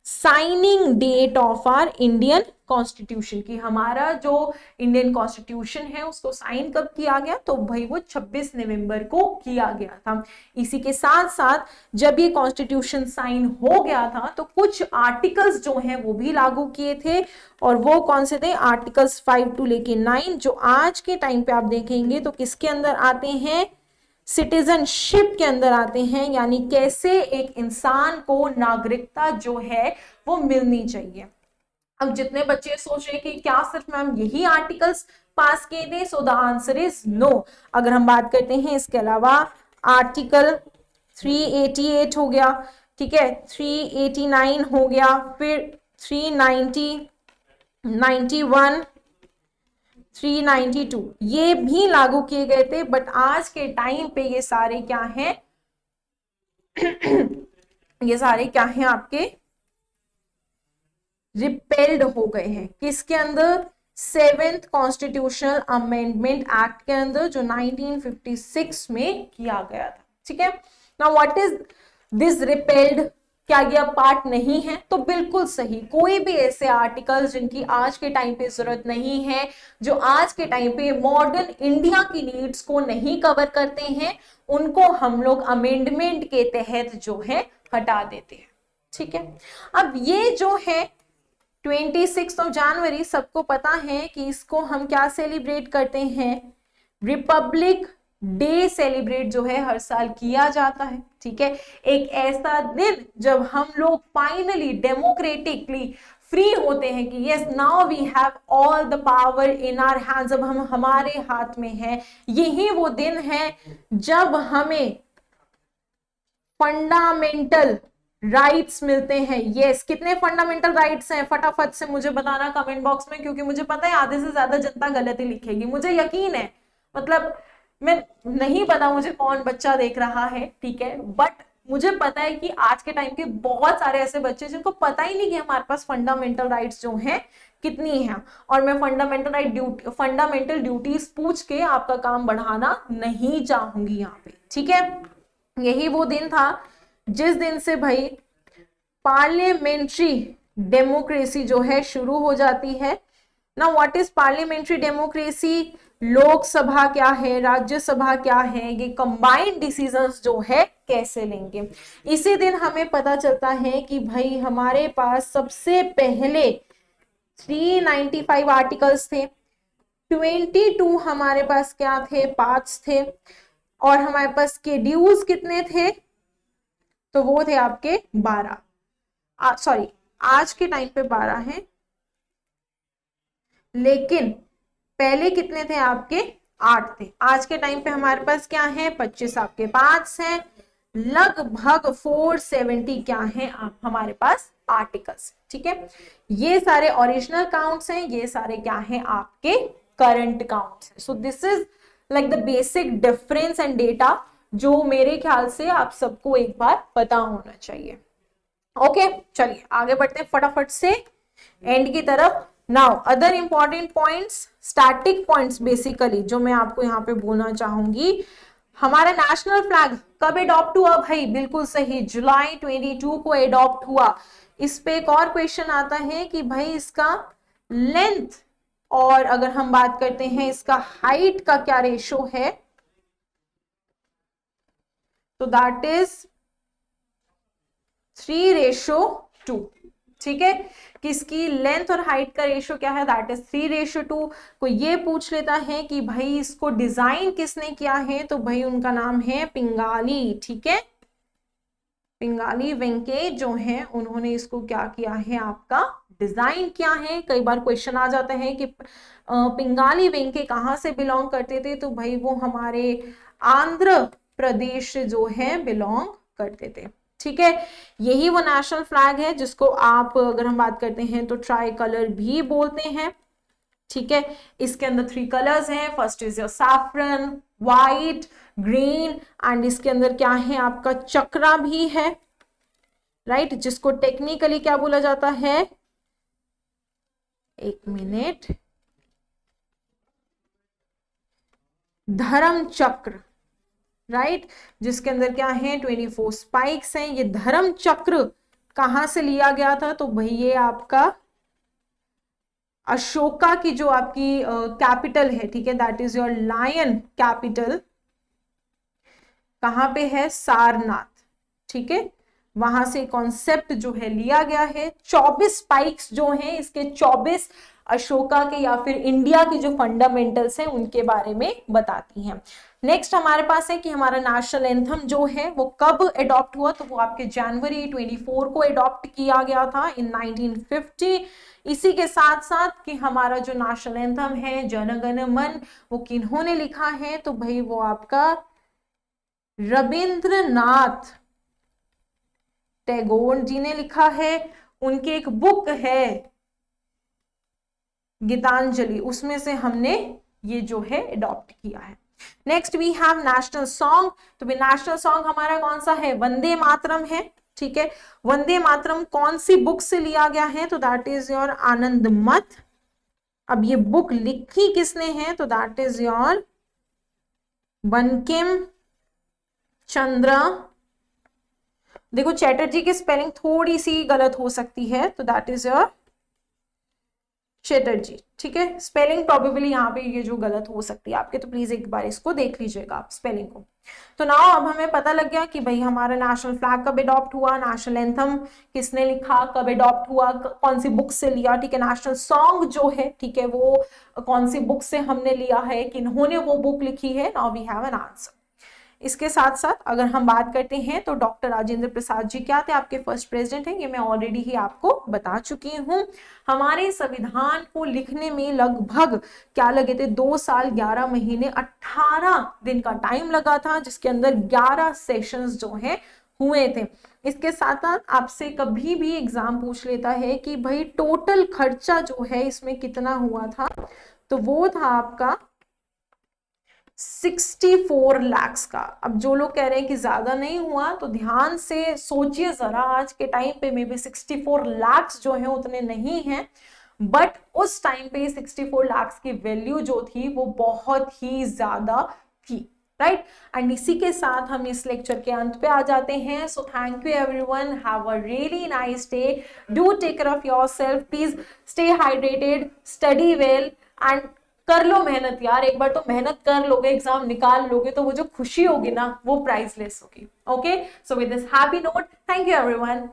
signing date of our Indian constitution, की हमारा जो इंडियन कॉन्स्टिट्यूशन है उसको साइन कब किया गया, तो भाई वो 26 नवंबर को किया गया था। इसी के साथ साथ जब ये कॉन्स्टिट्यूशन साइन हो गया था तो कुछ आर्टिकल्स जो हैं वो भी लागू किए थे, और वो कौन से थे, आर्टिकल्स 5 to लेके 9, जो आज के टाइम पे आप देखेंगे तो किसके अंदर आते हैं, सिटीजनशिप के अंदर आते हैं, यानी कैसे एक इंसान को नागरिकता जो है वो मिलनी चाहिए। अब जितने बच्चे सोच रहे कि क्या सिर्फ मैम यही आर्टिकल्स पास किए थे, so the answer is no. अगर हम बात करते हैं इसके अलावा आर्टिकल 388 हो गया, ठीक है, 389 हो गया, फिर 390, 91, 392 ये भी लागू किए गए थे। बट आज के टाइम पे ये सारे क्या हैं ये सारे क्या हैं आपके रिपेल्ड हो गए हैं। किसके अंदर, 7th कॉन्स्टिट्यूशनल अमेंडमेंट एक्ट के अंदर, जो 1956 में किया गया था। ठीक है, now what is this repelled, क्या यह पार्ट नहीं है, तो बिल्कुल सही, कोई भी ऐसे आर्टिकल्स जिनकी आज के टाइम पे जरूरत नहीं है, जो आज के टाइम पे मॉडर्न इंडिया की नीड्स को नहीं कवर करते हैं, उनको हम लोग अमेंडमेंट के तहत जो है हटा देते हैं। ठीक है, अब ये जो है 26 जनवरी, सबको पता है कि इसको हम क्या सेलिब्रेट करते हैं, रिपब्लिक डे सेलिब्रेट जो है हर साल किया जाता है। ठीक है, एक ऐसा दिन जब हम लोग फाइनली डेमोक्रेटिकली फ्री होते हैं कि yes now we have all the power in our hands, अब हम हमारे हाथ में है। यही वो दिन है जब हमें फंडामेंटल राइट्स मिलते हैं। यस, कितने फंडामेंटल राइट्स हैं, फटाफट से मुझे बताना कमेंट बॉक्स में, क्योंकि मुझे पता है आधे से ज्यादा जनता गलत ही लिखेगी, मुझे यकीन है। मतलब मैं नहीं पता मुझे कौन बच्चा देख रहा है, ठीक है, बट मुझे पता है कि आज के टाइम के बहुत सारे ऐसे बच्चे जिनको पता ही नहीं कि हमारे पास फंडामेंटल राइट्स जो हैं कितनी हैं। और मैं फंडामेंटल ड्यूटीज पूछ के आपका काम बढ़ाना नहीं चाहूंगी यहाँ पे। ठीक है, यही वो दिन था जिस दिन से भाई पार्लियामेंट्री डेमोक्रेसी जो है शुरू हो जाती है ना। What is parliamentary democracy, Lok Sabha क्या है, राज्यसभा क्या है, ये कंबाइंड डिसीजंस जो है कैसे लेंगे। इसी दिन हमें पता चलता है कि भाई हमारे पास सबसे पहले 395 आर्टिकल्स थे, 22 हमारे पास क्या थे, पार्ट्स थे, और हमारे पास शेड्यूल्स कितने थे, तो वो थे आपके 12, सॉरी आज के टाइम पे 12 हैं, लेकिन पहले कितने थे आपके, 8 थे। आज के टाइम पे हमारे पास क्या है, 25 आपके पास हैं, लगभग 470 क्या है हमारे पास आर्टिकल्स। ठीक है, ये सारे ओरिजिनल काउंट्स हैं, ये सारे क्या हैं आपके करंट काउंट्स हैं। So this is like the basic difference and data जो मेरे ख्याल से आप सबको एक बार पता होना चाहिए। ओके, चलिए आगे बढ़ते हैं फटाफट से एंड की तरफ। Now other important points, static points basically जो मैं आपको यहाँ पे बोलना चाहूंगी। हमारा नेशनल फ्लैग कब एडॉप्ट हुआ भाई? बिल्कुल सही, जुलाई 22 को एडॉप्ट हुआ। इस पे एक और क्वेश्चन आता है कि भाई इसका लेंथ और अगर हम बात करते हैं इसका हाइट का क्या रेशो है, तो दैट इज 3:2। ठीक है, किसकी लेंथ और हाइट का रेशो क्या है? That is 3:2। कोई ये पूछ लेता है कि भाई इसको डिजाइन किसने किया है, तो भाई उनका नाम है पिंगाली। ठीक है, पिंगाली वेंके जो है उन्होंने इसको क्या किया है, आपका डिजाइन किया है। कई बार क्वेश्चन आ जाता है कि पिंगाली वेंके कहाँ से बिलोंग करते थे, तो भाई वो हमारे आंध्र प्रदेश से जो है बिलोंग करते थे। ठीक है, यही वो नेशनल फ्लैग है जिसको आप अगर हम बात करते हैं तो ट्राई कलर भी बोलते हैं। ठीक है, इसके अंदर 3 कलर्स हैं। First is your saffron, white, green and इसके अंदर क्या है आपका चक्रा भी है, राइट, जिसको टेक्निकली क्या बोला जाता है, एक मिनट, धर्म चक्र, राइट, जिसके अंदर क्या है 24 स्पाइक्स हैं। ये धर्म चक्र कहां से लिया गया था, तो भाई ये आपका अशोका की जो आपकी कैपिटल है, ठीक है, that is your lion capital, कहां पे है, सारनाथ। ठीक है, वहां से कॉन्सेप्ट जो है लिया गया है। 24 स्पाइक्स जो हैं इसके 24 अशोका के या फिर इंडिया की जो फंडामेंटल्स हैं उनके बारे में बताती हैं। नेक्स्ट हमारे पास है कि हमारा नेशनल एंथम जो है वो कब एडॉप्ट हुआ, तो वो आपके जनवरी 24 को एडॉप्ट किया गया था इन 1950। इसी के साथ साथ कि हमारा जो नेशनल एंथम है जन गण मन, वो किन्होंने लिखा है, तो भाई वो आपका रविंद्रनाथ टैगोर जी ने लिखा है। उनकी एक बुक है गीतांजलि, उसमें से हमने ये जो है अडॉप्ट किया है। Next we have national song, तो नेशनल सॉन्ग हमारा कौन सा है, वंदे मातरम है। ठीक है, वंदे मातरम कौन सी बुक से लिया गया है, तो दैट इज योर आनंद मठ। अब ये बुक लिखी किसने है, तो that is your Bankim Chandra. देखो चैटर्जी की स्पेलिंग थोड़ी सी गलत हो सकती है, तो दैट इज योर चैटर्जी। ठीक है, स्पेलिंग प्रोबेबली यहाँ पे ये जो गलत हो सकती है आपके, तो प्लीज एक बार इसको देख लीजिएगा आप स्पेलिंग को। तो नाउ अब हमें पता लग गया कि भाई हमारा नेशनल फ्लैग कब अडॉप्ट हुआ, नेशनल एंथम किसने लिखा, कब अडॉप्ट हुआ, कौन सी बुक से लिया। ठीक है, नेशनल सॉन्ग जो है, ठीक है, वो कौन सी बुक से हमने लिया है, किन्होंने वो बुक लिखी है। Now we have an answer. इसके साथ साथ अगर हम बात करते हैं तो डॉक्टर राजेंद्र प्रसाद जी क्या थे, आपके फर्स्ट प्रेसिडेंट हैं, ये मैं ऑलरेडी ही आपको बता चुकी हूँ। हमारे संविधान को लिखने में लगभग क्या लगे थे, 2 साल 11 महीने 18 दिन का टाइम लगा था, जिसके अंदर 11 सेशंस जो है हुए थे। इसके साथ साथ आपसे कभी भी एग्जाम पूछ लेता है कि भाई टोटल खर्चा जो है इसमें कितना हुआ था, तो वो था आपका 64 लाख का। अब जो लोग कह रहे हैं कि ज्यादा नहीं हुआ, तो ध्यान से सोचिए जरा, आज के टाइम पे मे बी 64 लाख जो है उतने नहीं हैं, बट उस टाइम पे 64 लाख की वैल्यू जो थी वो बहुत ही ज्यादा थी, राइट। एंड इसी के साथ हम इस लेक्चर के अंत पे आ जाते हैं। So thank you everyone, have a really nice day, do take care of yourself, please stay hydrated, study well and कर लो मेहनत यार। एक बार तो मेहनत कर लोगे, एग्जाम निकाल लोगे, तो वो जो खुशी होगी ना वो प्राइसलेस होगी। Okay, so with this happy note, thank you everyone.